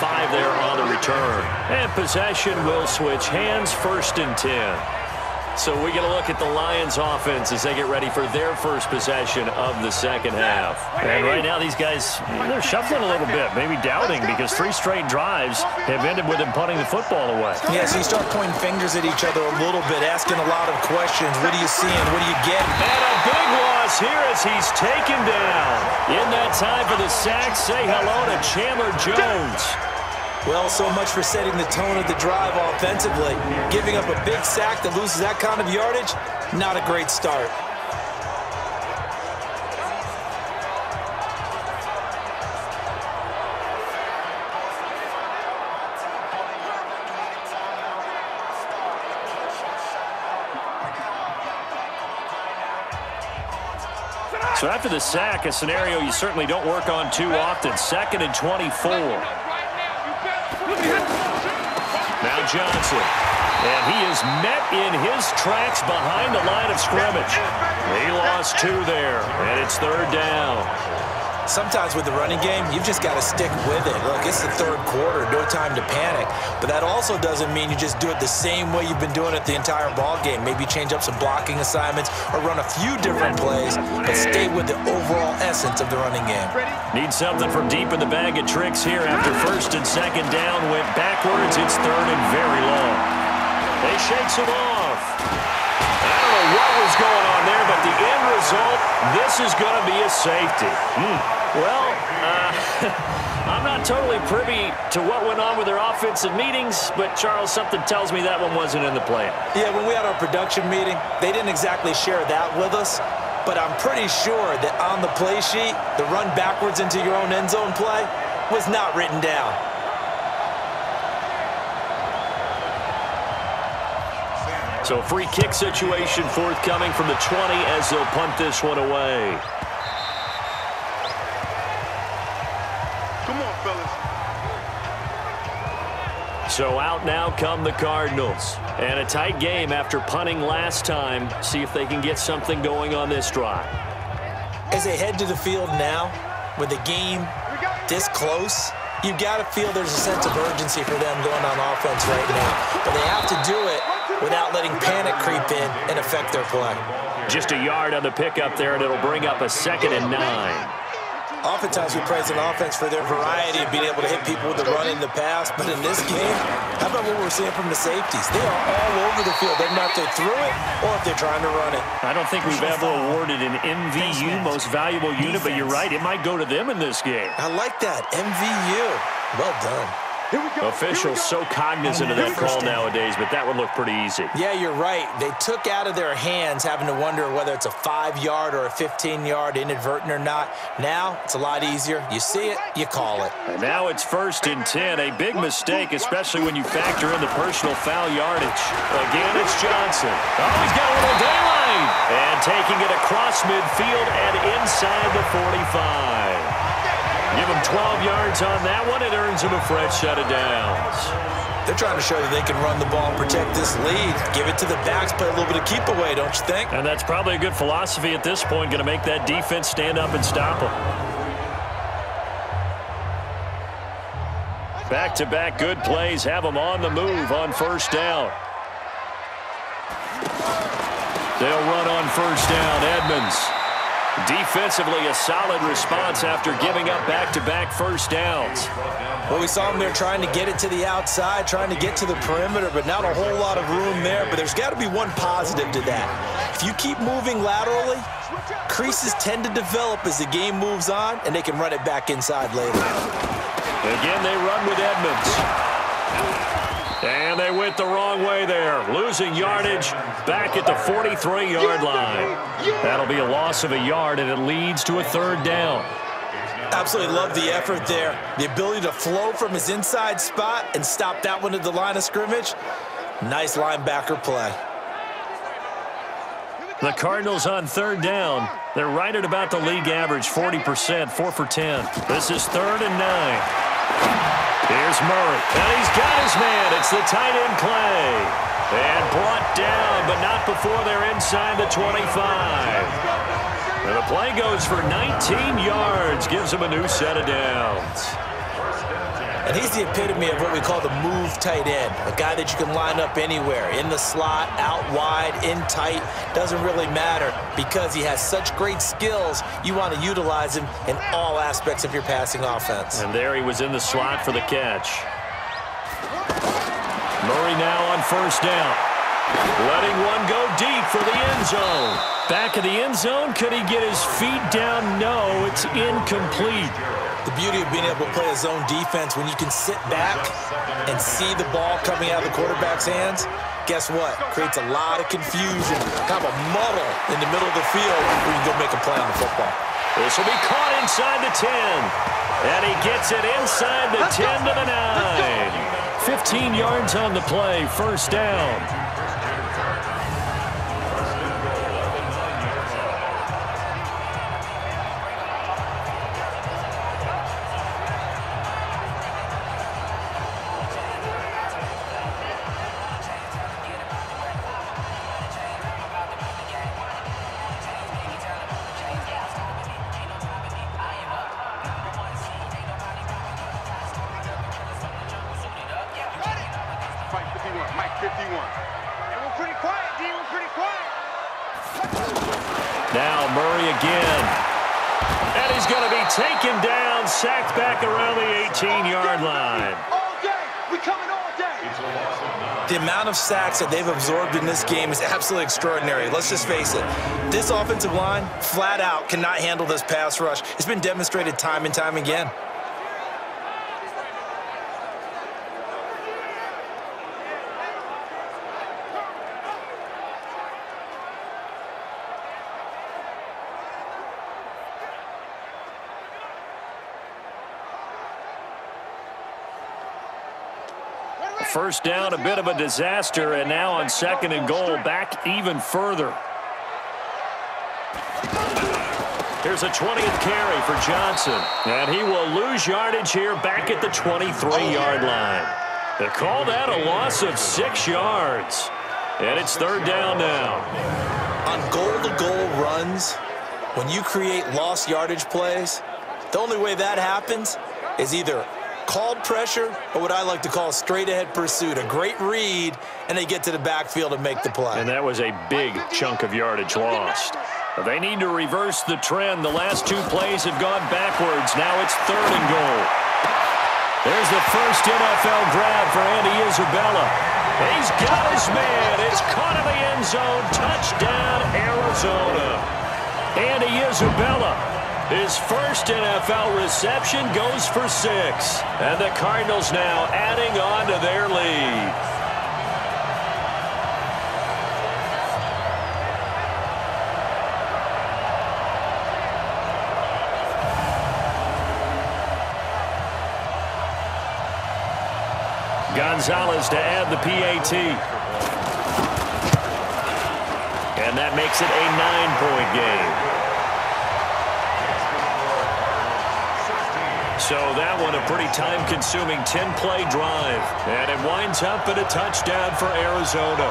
[SPEAKER 2] 5 there on the return. And possession will switch hands, 1st and 10. So we get a look at the Lions offense as they get ready for their first possession of the second half. And right now these guys, they're shuffling a little bit, maybe doubting because 3 straight drives have ended with them punting the football away.
[SPEAKER 3] Yeah, so you start pointing fingers at each other a little bit, asking a lot of questions. What are you seeing? What are you getting?
[SPEAKER 2] And a big loss here as he's taken down. In that time for the sack, say hello to Chandler Jones.
[SPEAKER 3] Well, so much for setting the tone of the drive offensively. Giving up a big sack that loses that kind of yardage, not a great start.
[SPEAKER 2] So after the sack, a scenario you certainly don't work on too often. 2nd and 24. Now Johnson, and he is met in his tracks behind the line of scrimmage. He lost 2 there, and it's 3rd down.
[SPEAKER 3] Sometimes with the running game, you've just got to stick with it. Look, it's the third quarter, no time to panic. But that also doesn't mean you just do it the same way you've been doing it the entire ball game. Maybe change up some blocking assignments or run a few different plays, but stay with the overall essence of the running game.
[SPEAKER 2] Need something from deep in the bag of tricks here after first and second down. Went backwards. It's third and very long. They shakes him off. I don't know what was going on there, but the end result, this is going to be a safety. Well, I'm not totally privy to what went on with their offensive meetings, but, Charles, something tells me that one wasn't in the plan.
[SPEAKER 3] Yeah, when we had our production meeting, they didn't exactly share that with us, but I'm pretty sure that on the play sheet, the run backwards into your own end zone play was not written down.
[SPEAKER 2] So a free kick situation forthcoming from the 20 as they'll punt this one away.
[SPEAKER 4] Come on, fellas.
[SPEAKER 2] So out now come the Cardinals. And a tight game after punting last time. See if they can get something going on this drive.
[SPEAKER 3] As they head to the field now, with the game this close, you've got to feel there's a sense of urgency for them going on offense right now. But they have to do it without letting panic creep in and affect their play.
[SPEAKER 2] Just a yard on the pickup there, and it'll bring up a 2nd and 9.
[SPEAKER 3] Oftentimes we praise an offense for their variety of being able to hit people with the run in the pass, but in this game, how about what we're seeing from the safeties? They are all over the field. Doesn't matter if they threw it or if they're trying to run it.
[SPEAKER 2] I don't think we've ever awarded an MVU, most valuable unit, but you're right, it might go to them in this game.
[SPEAKER 3] I like that, MVU. Well done.
[SPEAKER 2] Officials so cognizant of that call nowadays, but that one looked pretty easy.
[SPEAKER 3] Yeah, you're right. They took out of their hands having to wonder whether it's a 5-yard or a 15-yard inadvertent or not. Now, it's a lot easier. You see it, you call it.
[SPEAKER 2] And now it's 1st and 10. A big mistake, especially when you factor in the personal foul yardage. Again, it's Johnson. Oh, he's got a little daylight. And taking it across midfield and inside the 45. Give him 12 yards on that one. It earns him a fresh set of downs.
[SPEAKER 3] They're trying to show that they can run the ball and protect this lead. Give it to the backs, play a little bit of keep away, don't you think?
[SPEAKER 2] And that's probably a good philosophy at this point. Going to make that defense stand up and stop them. Back-to-back good plays have them on the move on first down. They'll run on first down. Edmonds. Defensively, a solid response after giving up back-to-back first downs.
[SPEAKER 3] Well, we saw them there trying to get it to the outside, trying to get to the perimeter, but not a whole lot of room there. But there's got to be one positive to that. If you keep moving laterally, creases tend to develop as the game moves on, and they can run it back inside later.
[SPEAKER 2] Again, they run with Edmonds. And they went the wrong way there, losing yardage back at the 43-yard line. That'll be a loss of a yard, and it leads to a 3rd down.
[SPEAKER 3] Absolutely love the effort there. The ability to flow from his inside spot and stop that one at the line of scrimmage. Nice linebacker play.
[SPEAKER 2] The Cardinals on 3rd down. They're right at about the league average, 40%, 4 for 10. This is 3rd and 9. Here's Murray, and he's got his man. It's the tight end Clay. And brought down, but not before they're inside the 25. And the play goes for 19 yards, gives him a new set of downs.
[SPEAKER 3] And he's the epitome of what we call the move tight end, a guy that you can line up anywhere, in the slot, out wide, in tight, doesn't really matter because he has such great skills. You want to utilize him in all aspects of your passing offense.
[SPEAKER 2] And there he was in the slot for the catch. Murray now on first down. Letting one go deep for the end zone. Back of the end zone, could he get his feet down? No, it's incomplete.
[SPEAKER 3] The beauty of being able to play a zone defense when you can sit back and see the ball coming out of the quarterback's hands, guess what? Creates a lot of confusion, kind of a muddle in the middle of the field where you can go make a play on the football.
[SPEAKER 2] This will be caught inside the 10. And he gets it inside the 10 to the 9. 15 yards on the play, first down. Now Murray again. And he's going to be taken down, sacked back around the 18-yard line.
[SPEAKER 4] All day. We coming all day.
[SPEAKER 3] The amount of sacks that they've absorbed in this game is absolutely extraordinary. Let's just face it. This offensive line, flat out, cannot handle this pass rush. It's been demonstrated time and time again.
[SPEAKER 2] First down, a bit of a disaster, and now on 2nd and goal, back even further. Here's a 20th carry for Johnson, and he will lose yardage here back at the 23-yard line. They call that a loss of 6 yards, and it's 3rd down now.
[SPEAKER 3] On goal-to-goal runs, when you create lost yardage plays, the only way that happens is either called pressure or what I like to call straight-ahead pursuit, a great read, and they get to the backfield and make the play.
[SPEAKER 2] And that was a big chunk of yardage lost. They need to reverse the trend. The last 2 plays have gone backwards. Now it's 3rd and goal. There's the first NFL grab for Andy Isabella. He's got his man. It's caught in the end zone. Touchdown, Arizona. Andy Isabella, his first NFL reception, goes for 6. And the Cardinals now adding on to their lead. Gonzalez to add the PAT. And that makes it a 9-point game. So that one a pretty time-consuming 10-play drive. And it winds up at a touchdown for Arizona.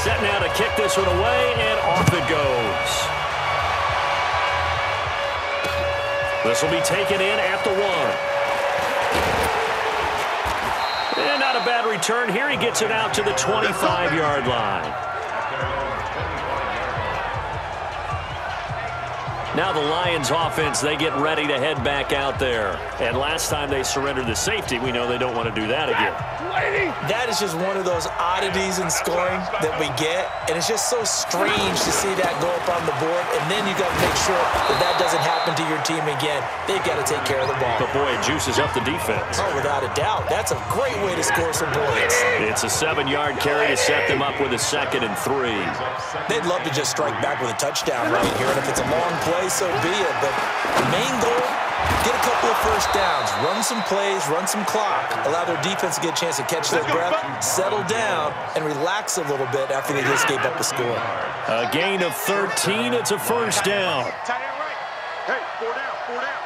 [SPEAKER 2] Set now to kick this one away, and off it goes. This will be taken in at the 1. And not a bad return here. He gets it out to the 25-yard line. Now the Lions offense, they get ready to head back out there. And last time they surrendered the safety, we know they don't want to do that again.
[SPEAKER 3] That is just one of those oddities in scoring that we get. And it's just so strange to see that go up on the board. And then you got to make sure that that doesn't happen to your team again. They've got to take care of the ball.
[SPEAKER 2] But boy, it juices up the defense.
[SPEAKER 3] Oh, without a doubt. That's a great way to score some points.
[SPEAKER 2] It's a 7-yard carry to set them up with a 2nd and 3.
[SPEAKER 3] They'd love to just strike back with a touchdown right here. And if it's a long play, so be it. But the main goal, get a couple of first downs, run some plays, run some clock, allow their defense to get a chance to catch their breath, settle down, and relax a little bit after they just gave up a score.
[SPEAKER 2] A gain of 13. It's a first down.
[SPEAKER 4] Hey, 4 down, 4 down.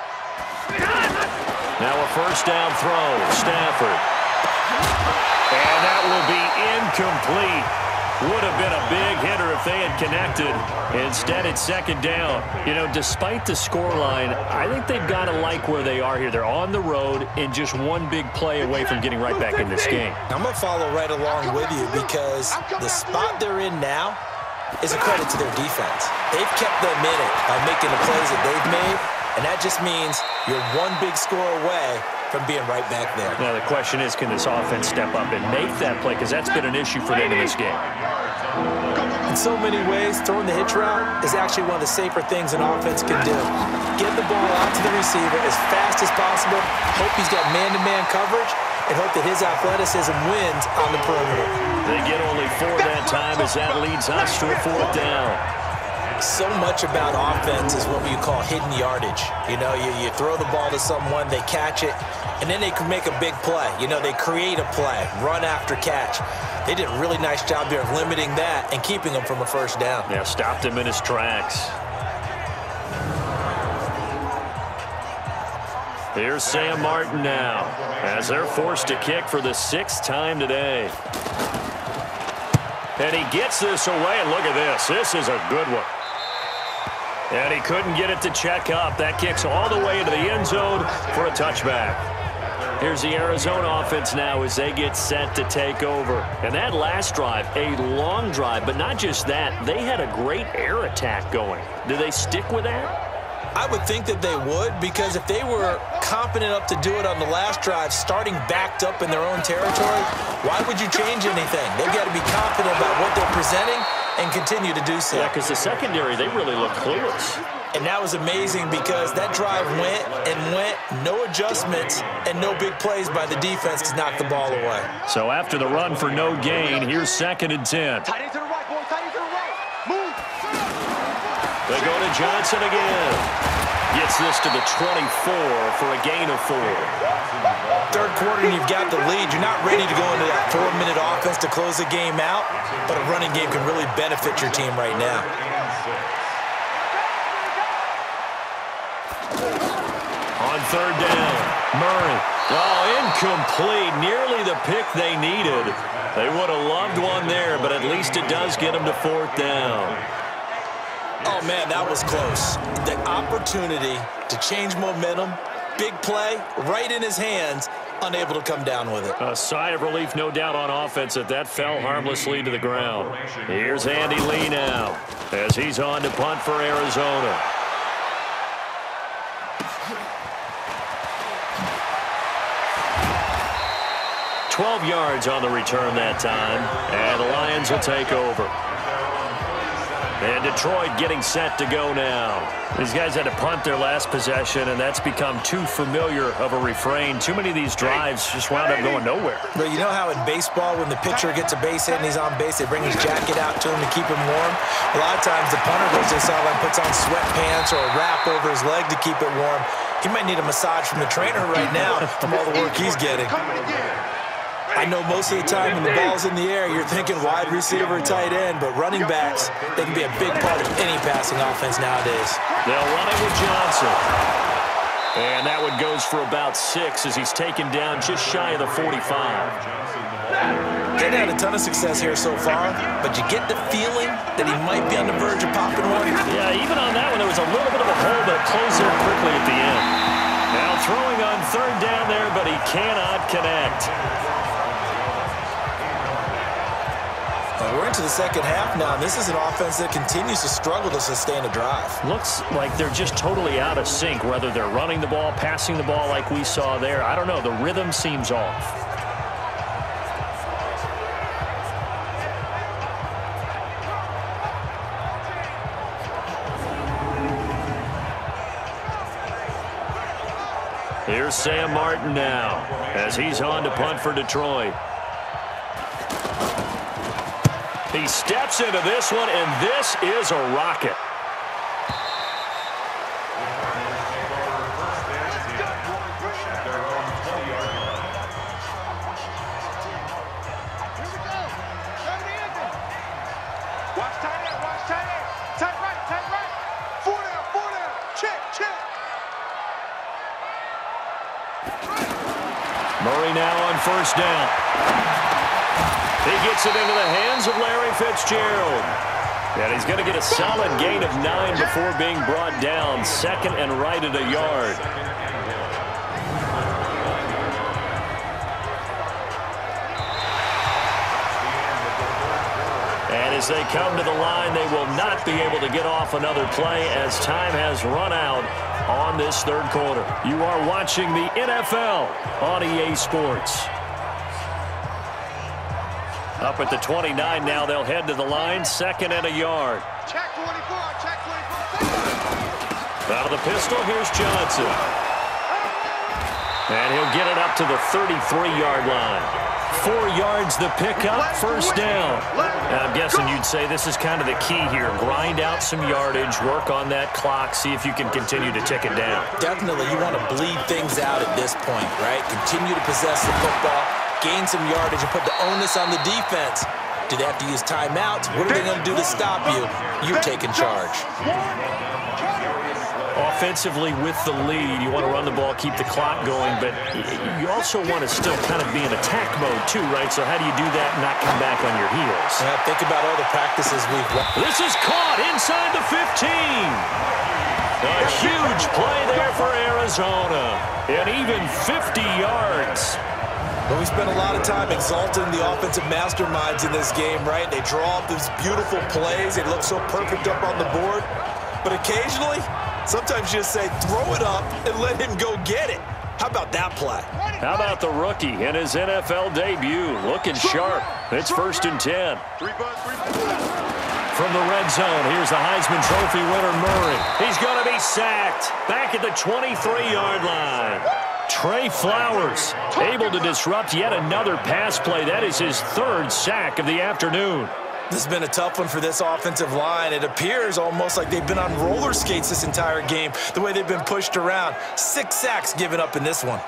[SPEAKER 2] Now a first down throw. Stafford. And that will be incomplete. Would have been a big hitter if they had connected. Instead, it's 2nd down. You know, despite the scoreline, I think they've got to like where they are here. They're on the road and just one big play away from getting right back in this game.
[SPEAKER 3] I'm going to follow right along with you because the spot they're in now is a credit to their defense. They've kept them in it by making the plays that they've made, and that just means you're one big score away from being right back there.
[SPEAKER 2] Now, the question is, can this offense step up and make that play? Because that's been an issue for them in this game.
[SPEAKER 3] In so many ways, throwing the hitch route is actually one of the safer things an offense can do. Get the ball out to the receiver as fast as possible, hope he's got man-to-man coverage, and hope that his athleticism wins on the perimeter.
[SPEAKER 2] They get only 4 that time as that leads us to a 4th down.
[SPEAKER 3] So much about offense is what we call hidden yardage. You know, you throw the ball to someone, they catch it, and then they can make a big play. You know, they create a play, run after catch. They did a really nice job there of limiting that and keeping him from a first down.
[SPEAKER 2] Yeah, stopped him in his tracks. Here's Sam Martin now as they're forced to kick for the 6th time today. And he gets this away, and look at this. This is a good one. And he couldn't get it to check up. That kicks all the way into the end zone for a touchback. Here's the Arizona offense now as they get set to take over. And that last drive, a long drive, but not just that. They had a great air attack going. Do they stick with that?
[SPEAKER 3] I would think that they would, because if they were confident enough to do it on the last drive, starting backed up in their own territory, why would you change anything? They've got to be confident about what they're presenting and continue to do so.
[SPEAKER 2] Yeah, because the secondary, they really look clueless.
[SPEAKER 3] And that was amazing because that drive went and went, no adjustments and no big plays by the defense to knock the ball away.
[SPEAKER 2] So after the run for no gain, here's 2nd and 10.
[SPEAKER 4] Tight end to the right, boy. Tight end to the right. Move.
[SPEAKER 2] They go to Johnson again. Gets this to the 24 for a gain of 4.
[SPEAKER 3] Third quarter, and you've got the lead. You're not ready to go into that 4-minute offense to close the game out, but a running game can really benefit your team right now.
[SPEAKER 2] On 3rd down, Murray. Oh, incomplete. Nearly the pick they needed. They would have loved one there, but at least it does get them to 4th down.
[SPEAKER 3] Oh, man, that was close. The opportunity to change momentum, big play, right in his hands, unable to come down with it.
[SPEAKER 2] A sigh of relief, no doubt, on offense that fell harmlessly to the ground. Here's Andy Lee now as he's on to punt for Arizona. "12 yards on the return that time, and the Lions will take over. And Detroit getting set to go now. These guys had to punt their last possession, and that's become too familiar of a refrain. Too many of these drives just wound up going nowhere.
[SPEAKER 3] But you know how in baseball, when the pitcher gets a base hit and he's on base, they bring his jacket out to him to keep him warm? A lot of times the punter goes to the sideline, puts on sweatpants or a wrap over his leg to keep it warm. He might need a massage from the trainer right now from all the work he's getting. I know most of the time when the ball's in the air, you're thinking wide receiver, tight end, but running backs, they can be a big part of any passing offense nowadays.
[SPEAKER 2] They'll run it with Johnson. And that one goes for about 6 as he's taken down just shy of the 45.
[SPEAKER 3] They've had a ton of success here so far, but you get the feeling that he might be on the verge of popping one.
[SPEAKER 2] Yeah, even on that one, there was a little bit of a hole, but it closed there quickly at the end. Now throwing on 3rd down there, but he cannot connect.
[SPEAKER 3] We're into the second half now. This is an offense that continues to struggle to sustain a drive.
[SPEAKER 2] Looks like they're just totally out of sync, whether they're running the ball, passing the ball like we saw there. I don't know. The rhythm seems off. Here's Sam Martin now as he's on to punt for Detroit. He steps into this one, and this is a rocket.
[SPEAKER 4] Watch tight end, watch tight end. Tight right, tight right. 4 down. Check, check.
[SPEAKER 2] Murray now on 1st down. He gets it into the hands of Larry Fitzgerald. And he's going to get a solid gain of 9 before being brought down. 2nd and right at a yard. And as they come to the line, they will not be able to get off another play as time has run out on this 3rd quarter. You are watching the NFL on EA Sports. Up at the 29 now, they'll head to the line, 2nd and a yard.
[SPEAKER 4] Check 24, check 24.
[SPEAKER 2] Out of the pistol, here's Johnson. And he'll get it up to the 33-yard line. 4 yards the pickup, 1st down. And I'm guessing you'd say this is kind of the key here. Grind out some yardage, work on that clock, see if you can continue to tick it down.
[SPEAKER 3] Definitely, you want to bleed things out at this point, right? Continue to possess the football, gain some yardage, and put the onus on the defense. Do they have to use timeouts? What are they going to do to stop you? You're taking charge.
[SPEAKER 2] Offensively with the lead, you want to run the ball, keep the clock going, but you also want to still kind of be in attack mode too, right? So how do you do that and not come back on your heels?
[SPEAKER 3] Yeah, think about all the practices we've won.
[SPEAKER 2] This is caught inside the 15. Huge play there for Arizona. And even 50 yards.
[SPEAKER 3] Well, we spent a lot of time exalting the offensive masterminds in this game, right? They draw up these beautiful plays. They look so perfect up on the board. But occasionally, sometimes you just say, throw it up and let him go get it. How about that play?
[SPEAKER 2] How about the rookie in his NFL debut? Looking sharp. It's 1st and 10. From the red zone, here's the Heisman Trophy winner, Murray. He's going to be sacked back at the 23-yard line. Trey Flowers able to disrupt yet another pass play. That is his 3rd sack of the afternoon.
[SPEAKER 3] This has been a tough one for this offensive line. It appears almost like they've been on roller skates this entire game, the way they've been pushed around. 6 sacks given up in this one.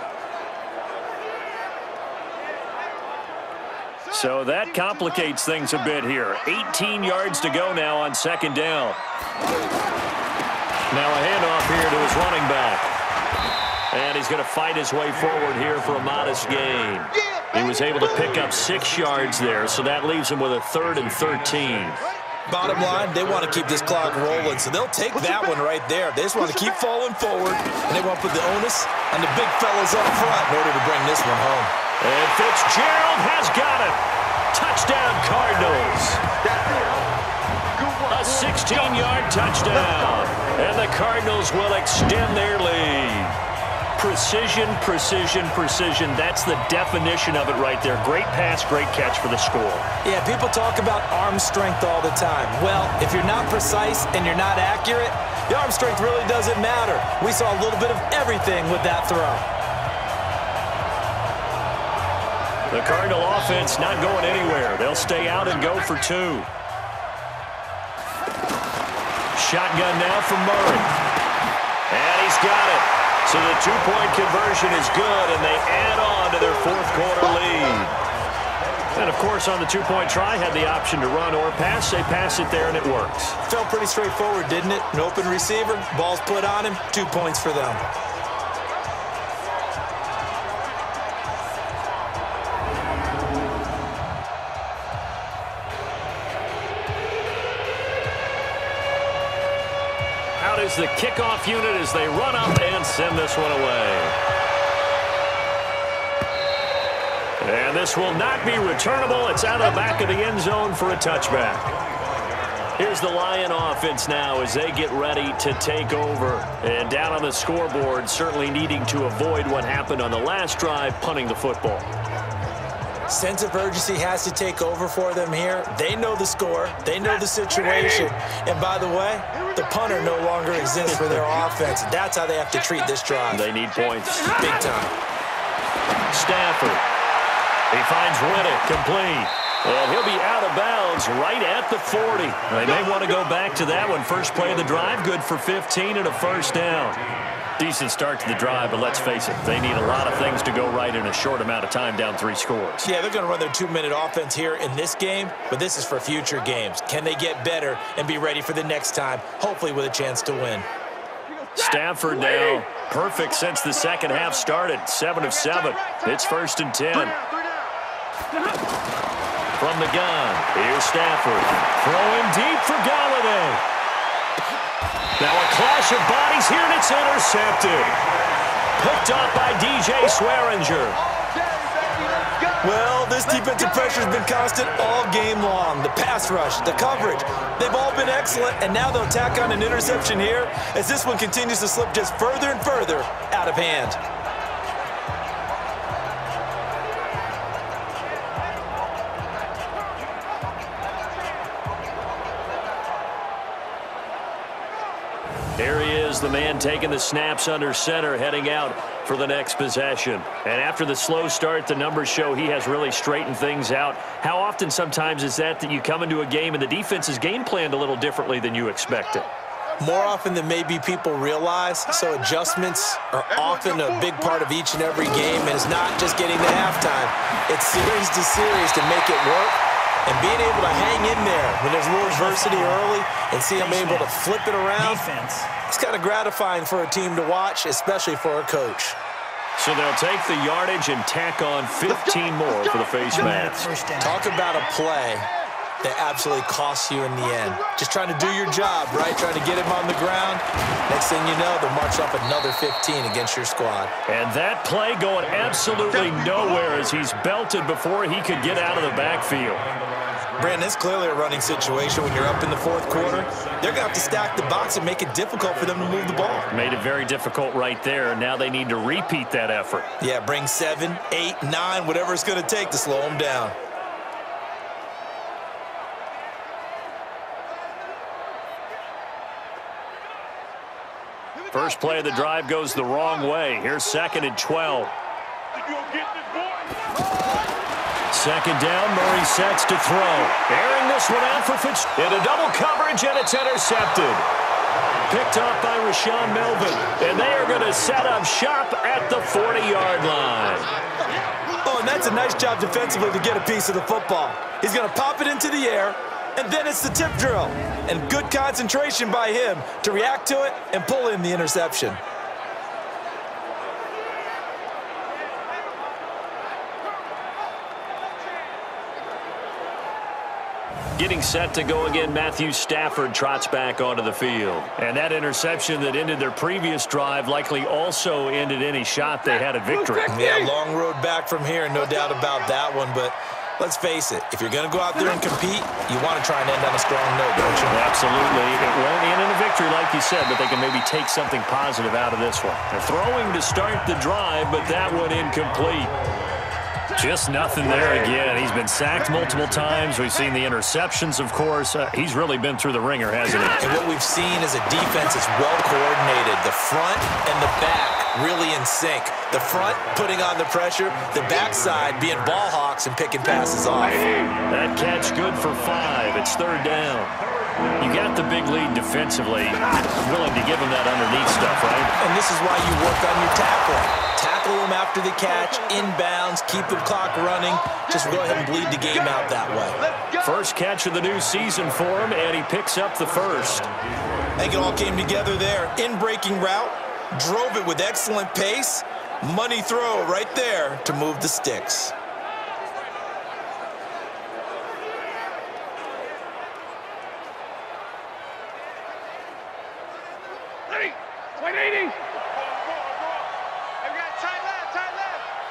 [SPEAKER 2] So that complicates things a bit here. 18 yards to go now on 2nd down. Now a handoff here to his running back. And he's going to fight his way forward here for a modest gain. He was able to pick up 6 yards there, so that leaves him with a 3rd and 13.
[SPEAKER 3] Bottom line, they want to keep this clock rolling, so they'll take that one right there. They just want to keep falling forward, and they want to put the onus on the big fellas up front in order to bring this one home.
[SPEAKER 2] And Fitzgerald has got it. Touchdown, Cardinals. A 16-yard touchdown, and the Cardinals will extend their lead. Precision, precision, precision. That's the definition of it right there. Great pass, great catch for the score.
[SPEAKER 3] Yeah, people talk about arm strength all the time. Well, if you're not precise and you're not accurate, the arm strength really doesn't matter. We saw a little bit of everything with that throw.
[SPEAKER 2] The Cardinal offense not going anywhere. They'll stay out and go for 2. Shotgun now from Murray. And he's got it. So the 2-point conversion is good, and they add on to their 4th quarter lead. And, of course, on the 2-point try, had the option to run or pass. They pass it there, and it works.
[SPEAKER 3] Felt pretty straightforward, didn't it? An open receiver, ball's put on him, 2 points for them.
[SPEAKER 2] Is the kickoff unit as they run up and send this one away. And this will not be returnable. It's out of the back of the end zone for a touchback. Here's the Lion offense now as they get ready to take over. And down on the scoreboard, certainly needing to avoid what happened on the last drive, punting the football.
[SPEAKER 3] Sense of urgency has to take over for them here. They know the score. They know the situation. And by the way, the punter no longer exists for their offense. That's how they have to treat this drive.
[SPEAKER 2] They need points.
[SPEAKER 3] Big time.
[SPEAKER 2] Stafford. He finds Riddick complete. And he'll be out of bounds right at the 40. They may want to go back to that one. First play of the drive, good for 15 and a 1st down. Decent start to the drive, but let's face it, they need a lot of things to go right in a short amount of time, down 3 scores.
[SPEAKER 3] Yeah, they're going to run their 2-minute offense here in this game, but this is for future games. Can they get better and be ready for the next time, hopefully with a chance to win?
[SPEAKER 2] Stafford now, perfect since the second half started, 7 of 7. It's 1st and 10. From the gun, here's Stafford. Throwing deep for Galladay. Now a clash of bodies here, and it's intercepted. Picked up by DJ Swearinger.
[SPEAKER 3] Well, this defensive pressure has been constant all game long. The pass rush, the coverage, they've all been excellent, and now they'll tack on an interception here as this one continues to slip just further and further out of hand.
[SPEAKER 2] Here he is, the man taking the snaps under center, heading out for the next possession. And after the slow start, the numbers show he has really straightened things out. How often sometimes is that you come into a game and the defense is game planned a little differently than you expected?
[SPEAKER 3] More often than maybe people realize, so adjustments are often a big part of each and every game, and it's not just getting to halftime. It's series to series to make it work. And being able to hang in there when there's a little adversity early and see them able to flip it around, it's kind of gratifying for a team to watch, especially for a coach.
[SPEAKER 2] So they'll take the yardage and tack on 15 more for the face mask.
[SPEAKER 3] Talk about a play they absolutely cost you in the end. Just trying to do your job, right? Trying to get him on the ground. Next thing you know, they'll march off another 15 against your squad.
[SPEAKER 2] And that play going absolutely nowhere as he's belted before he could get out of the backfield.
[SPEAKER 3] Brandon, it's clearly a running situation when you're up in the fourth quarter. They're going to have to stack the box and make it difficult for them to move the ball.
[SPEAKER 2] Made it very difficult right there. Now they need to repeat that effort.
[SPEAKER 3] Yeah, bring 7, 8, 9, whatever it's going to take to slow them down.
[SPEAKER 2] First play of the drive goes the wrong way. Here's 2nd and 12. Second down, Murray sets to throw. Airing this one out for Fitzgerald. In a double coverage, and it's intercepted. Picked off by Rashaan Melvin. And they are going to set up shop at the 40-yard line.
[SPEAKER 3] Oh, and that's a nice job defensively to get a piece of the football. He's going to pop it into the air, and then it's the tip drill. And good concentration by him to react to it and pull in the interception.
[SPEAKER 2] Getting set to go again, Matthew Stafford trots back onto the field. And that interception that ended their previous drive likely also ended any shot they had at victory.
[SPEAKER 3] Yeah, long road back from here, no doubt about that one. But let's face it, if you're going to go out there and compete, you want to try and end on a strong note, don't you?
[SPEAKER 2] Absolutely. It won't end in a victory like you said, but they can maybe take something positive out of this one. They're throwing to start the drive, but that one incomplete. Just nothing there again. He's been sacked multiple times. We've seen the interceptions, of course. He's really been through the ringer, hasn't he?
[SPEAKER 3] And what we've seen is a defense that's well coordinated. The front and the back really in sync. The front putting on the pressure, the backside being ball hawks and picking passes off.
[SPEAKER 2] That catch good for 5. It's 3rd down. You got the big lead defensively. Willing to give him that underneath stuff, right?
[SPEAKER 3] And this is why you work on your tackling. Tackle him after the catch, inbounds, keep the clock running. Just go ahead and bleed the game out that way.
[SPEAKER 2] First catch of the new season for him, and he picks up the first.
[SPEAKER 3] I think it all came together there. In-breaking route, drove it with excellent pace. Money throw right there to move the sticks.
[SPEAKER 4] Wait, 80. We got tight left.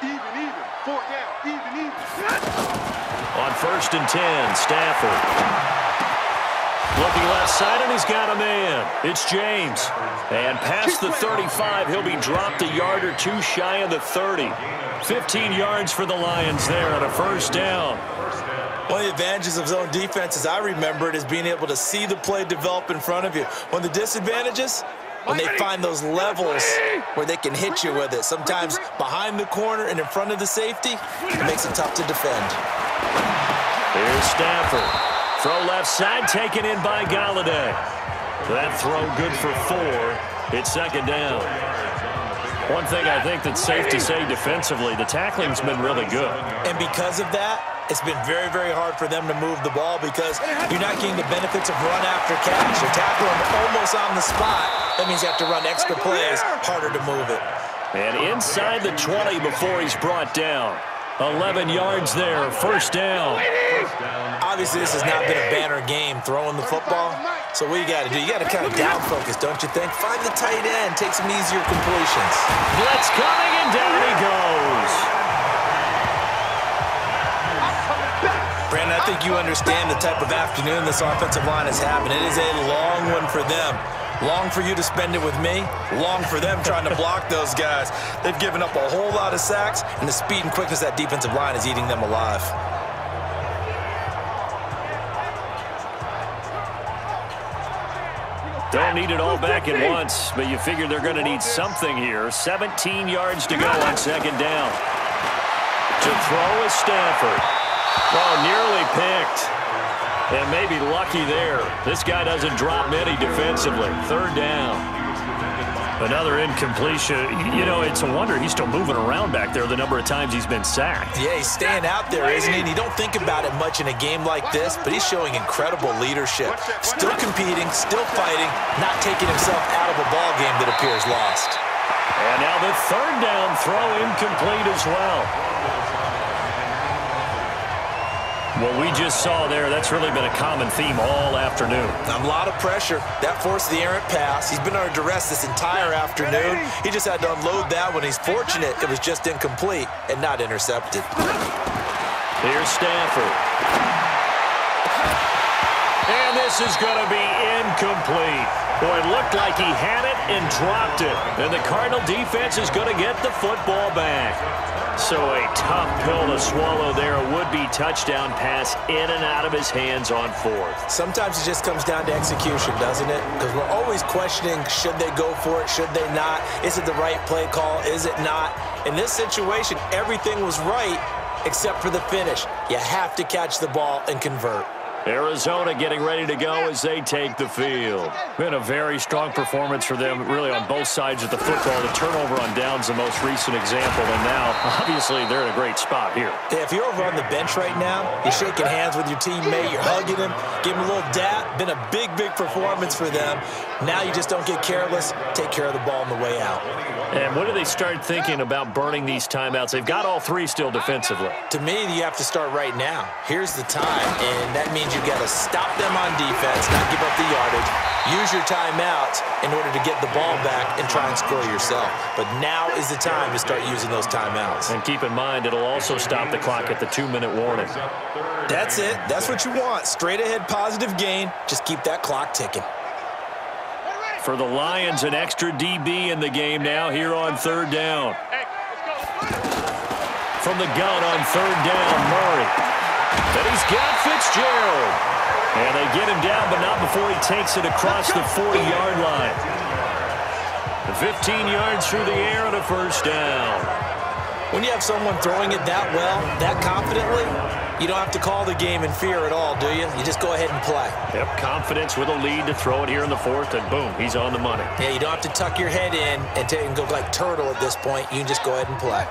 [SPEAKER 4] Even. 4th down, even.
[SPEAKER 2] On 1st and 10, Stafford. Looking left side, and he's got a man. It's James. And past the 35, he'll be dropped a yard or two shy of the 30. 15 yards for the Lions there on a 1st down.
[SPEAKER 3] One of the advantages of zone defense, as I remember it, is being able to see the play develop in front of you. One of the disadvantages, when they find those levels where they can hit you with it. Sometimes behind the corner and in front of the safety, it makes it tough to defend.
[SPEAKER 2] Here's Stafford. Throw left side, taken in by Golladay. That throw good for 4. It's 2nd down. One thing I think that's safe to say defensively, the tackling's been really good.
[SPEAKER 3] And because of that, it's been very, very hard for them to move the ball because you're not getting the benefits of run after catch. You're tackling almost on the spot. That means you have to run extra plays, harder to move it.
[SPEAKER 2] And inside the 20 before he's brought down. 11 yards there, 1st down.
[SPEAKER 3] Obviously, this has not been a banner game throwing the football. So what you got to do, you got to kind of down focus, don't you think? Find the tight end, take some easier completions.
[SPEAKER 2] Blitz coming, and down he goes.
[SPEAKER 3] Brandon, I think you understand the type of afternoon this offensive line is having. It is a long one for them. Long for you to spend it with me. Long for them trying to block those guys. They've given up a whole lot of sacks, and the speed and quickness of that defensive line is eating them alive.
[SPEAKER 2] Don't need it all back at once, but you figure they're going to need something here. 17 yards to go on 2nd down. To throw is Stafford. Oh, nearly picked. And maybe lucky there. This guy doesn't drop many defensively. 3rd down. Another incompletion. You know, it's a wonder he's still moving around back there the number of times he's been sacked.
[SPEAKER 3] Yeah, he's staying out there, isn't he? And you don't think about it much in a game like this, but he's showing incredible leadership. Still competing, still fighting, not taking himself out of a ball game that appears lost.
[SPEAKER 2] And now the 3rd down throw incomplete as well. What we just saw there, that's really been a common theme all afternoon.
[SPEAKER 3] A lot of pressure. That forced the errant pass. He's been under duress this entire afternoon. He just had to unload that one. He's fortunate it was just incomplete and not intercepted.
[SPEAKER 2] Here's Stafford. And this is going to be incomplete. Boy, it looked like he had it and dropped it. And the Cardinal defense is going to get the football back. So a tough pill to swallow there. A would-be touchdown pass in and out of his hands on fourth.
[SPEAKER 3] Sometimes it just comes down to execution, doesn't it? Because we're always questioning, should they go for it, should they not? Is it the right play call, is it not? In this situation, everything was right except for the finish. You have to catch the ball and convert.
[SPEAKER 2] Arizona getting ready to go as they take the field. Been a very strong performance for them, really, on both sides of the football. The turnover on downs, the most recent example, and now, obviously, they're in a great spot here.
[SPEAKER 3] Yeah, if you're over on the bench right now, you're shaking hands with your teammate, you're hugging him, give him a little dap. Been a big, big performance for them. Now you just don't get careless. Take care of the ball on the way out.
[SPEAKER 2] And when do they start thinking about burning these timeouts? They've got all three still defensively.
[SPEAKER 3] To me, you have to start right now. Here's the time, and that means you've got to stop them on defense, not give up the yardage, use your timeouts in order to get the ball back and try and score yourself. But now is the time to start using those timeouts. And
[SPEAKER 2] keep in mind, it'll also stop the clock at the 2-minute warning.
[SPEAKER 3] That's it. That's what you want. Straight ahead positive gain. Just keep that clock ticking.
[SPEAKER 2] For the Lions, an extra DB in the game now here on third down. From the gun on third down, Murray. And he's got Fitzgerald. And they get him down, but not before he takes it across the 40-yard line. 15 yards through the air and a first down.
[SPEAKER 3] When you have someone throwing it that well, that confidently, you don't have to call the game in fear at all, do you? You just go ahead and play.
[SPEAKER 2] Yep, confidence with a lead to throw it here in the fourth, and boom, he's on the money.
[SPEAKER 3] Yeah, you don't have to tuck your head in and go like turtle at this point. You can just go ahead and play.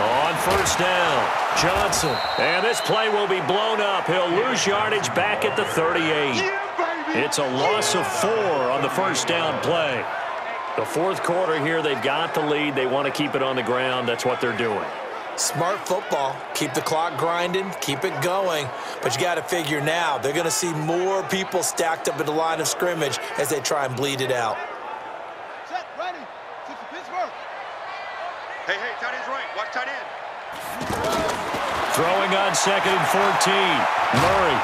[SPEAKER 2] On first down, Johnson. And this play will be blown up. He'll lose yardage back at the 38. It's a loss of 4 on the first down play. The fourth quarter here, they've got the lead. They want to keep it on the ground. That's what they're doing.
[SPEAKER 3] Smart football. Keep the clock grinding. Keep it going. But you got to figure now, they're going to see more people stacked up at the line of scrimmage as they try and bleed it out.
[SPEAKER 4] Set, ready. Pittsburgh. Hey, tight end's right. Watch tight end.
[SPEAKER 2] Throwing on 2nd and 14. Murray.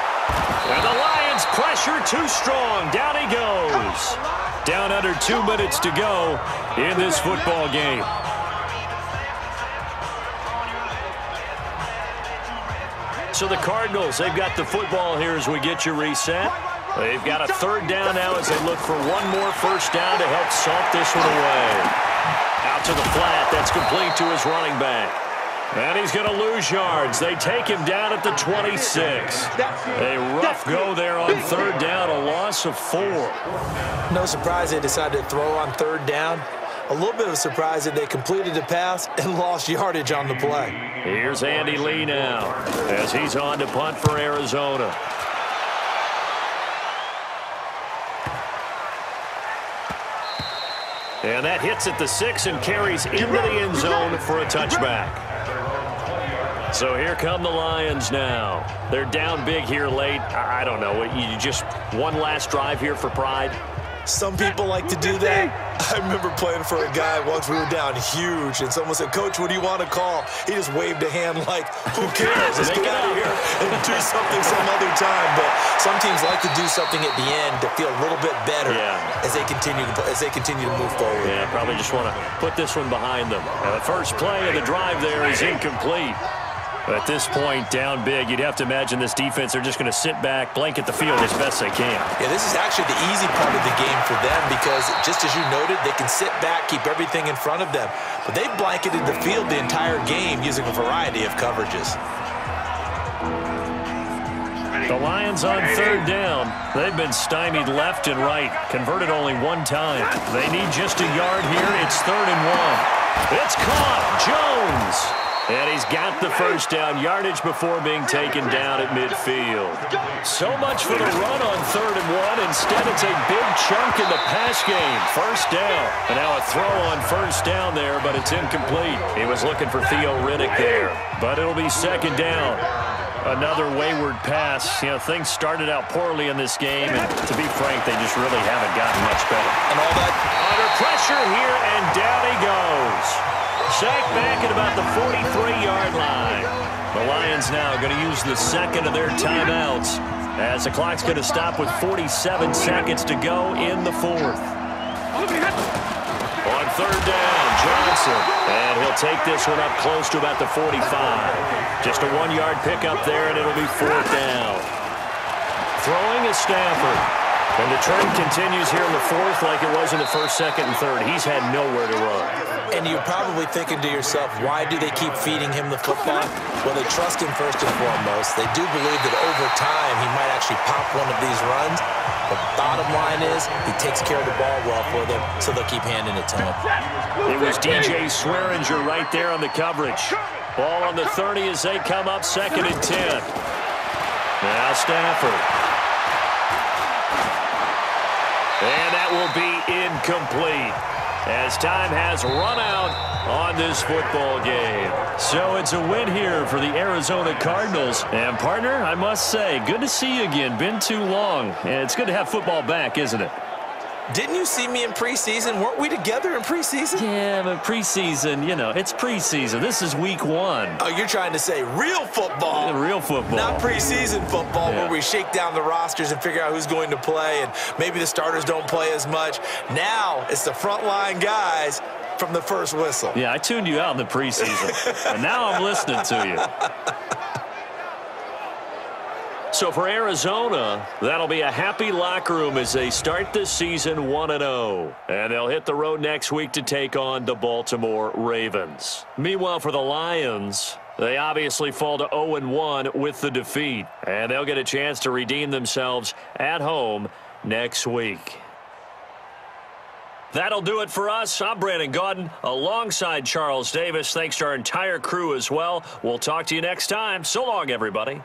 [SPEAKER 2] And the Lions pressure too strong. Down he goes. Down under 2 minutes to go in this football game. So the Cardinals, they've got the football here as we get you reset. They've got a third down now as they look for one more first down to help salt this one away. Out to the flat. That's complete to his running back. And he's going to lose yards. They take him down at the 26. A rough go there on third down, a loss of 4.
[SPEAKER 3] No surprise they decided to throw on third down. A little bit of a surprise that they completed the pass and lost yardage on the play.
[SPEAKER 2] Here's Andy Lee now as he's on to punt for Arizona. And that hits at the 6 and carries into the end zone for a touchback. So here come the Lions now. They're down big here late. I don't know. You just one last drive here for pride?
[SPEAKER 3] Some people like to do that. I remember playing for a guy once. We were down huge, and someone said, "Coach, what do you want to call?" He just waved a hand like, "Who cares? Let's get out of here and do something some other time." But some teams like to do something at the end to feel a little bit better as they continue to move forward.
[SPEAKER 2] Yeah, probably just want to put this one behind them. The first play of the drive there is incomplete. At this point, down big, you'd have to imagine this defense, they're just going to sit back, blanket the field as best they can.
[SPEAKER 3] Yeah, this is actually the easy part of the game for them because, just as you noted, they can sit back, keep everything in front of them. But they've blanketed the field the entire game using a variety of coverages.
[SPEAKER 2] The Lions on third down. They've been stymied left and right, converted only one time. They need just a yard here. It's 3rd and 1. It's caught. Jones. And he's got the first down, yardage before being taken down at midfield. So much for the run on 3rd and 1. Instead, it's a big chunk in the pass game. First down. And now a throw on first down there, but it's incomplete. He was looking for Theo Riddick there, but it'll be 2nd down. Another wayward pass. You know, things started out poorly in this game, and to be frank, they just really haven't gotten much better.
[SPEAKER 3] And all that
[SPEAKER 2] under pressure here, and down he goes. Sacked back at about the 43-yard line. The Lions now going to use the second of their timeouts as the clock's going to stop with 47 seconds to go in the 4th. On 3rd down, Johnson. And he'll take this one up close to about the 45. Just a 1-yard pickup there, and it'll be 4th down. Throwing is Stafford. And the trend continues here in the 4th like it was in the 1st, 2nd, and 3rd. He's had nowhere to run.
[SPEAKER 3] And you're probably thinking to yourself, why do they keep feeding him the football? Well, they trust him first and foremost. They do believe that over time he might actually pop one of these runs. The bottom line is he takes care of the ball well for them, so they'll keep handing it to him.
[SPEAKER 2] It was DJ Swearinger right there on the coverage. Ball on the 30 as they come up 2nd and 10. Now Stafford. And that will be incomplete as time has run out on this football game. So it's a win here for the Arizona Cardinals. And, partner, I must say, good to see you again. Been too long. And it's good to have football back, isn't it?
[SPEAKER 3] Didn't you see me in preseason? Weren't we together in preseason?
[SPEAKER 2] Yeah, but preseason, you know, it's preseason. This is week 1.
[SPEAKER 3] Oh, you're trying to say real football.
[SPEAKER 2] Real football.
[SPEAKER 3] Not preseason football where we shake down the rosters and figure out who's going to play, and maybe the starters don't play as much. Now it's the frontline guys from the first whistle.
[SPEAKER 2] Yeah, I tuned you out in the preseason, and now I'm listening to you. So for Arizona, that'll be a happy locker room as they start this season 1-0. And they'll hit the road next week to take on the Baltimore Ravens. Meanwhile, for the Lions, they obviously fall to 0-1 with the defeat. And they'll get a chance to redeem themselves at home next week. That'll do it for us. I'm Brandon Gaudin alongside Charles Davis. Thanks to our entire crew as well. We'll talk to you next time. So long, everybody.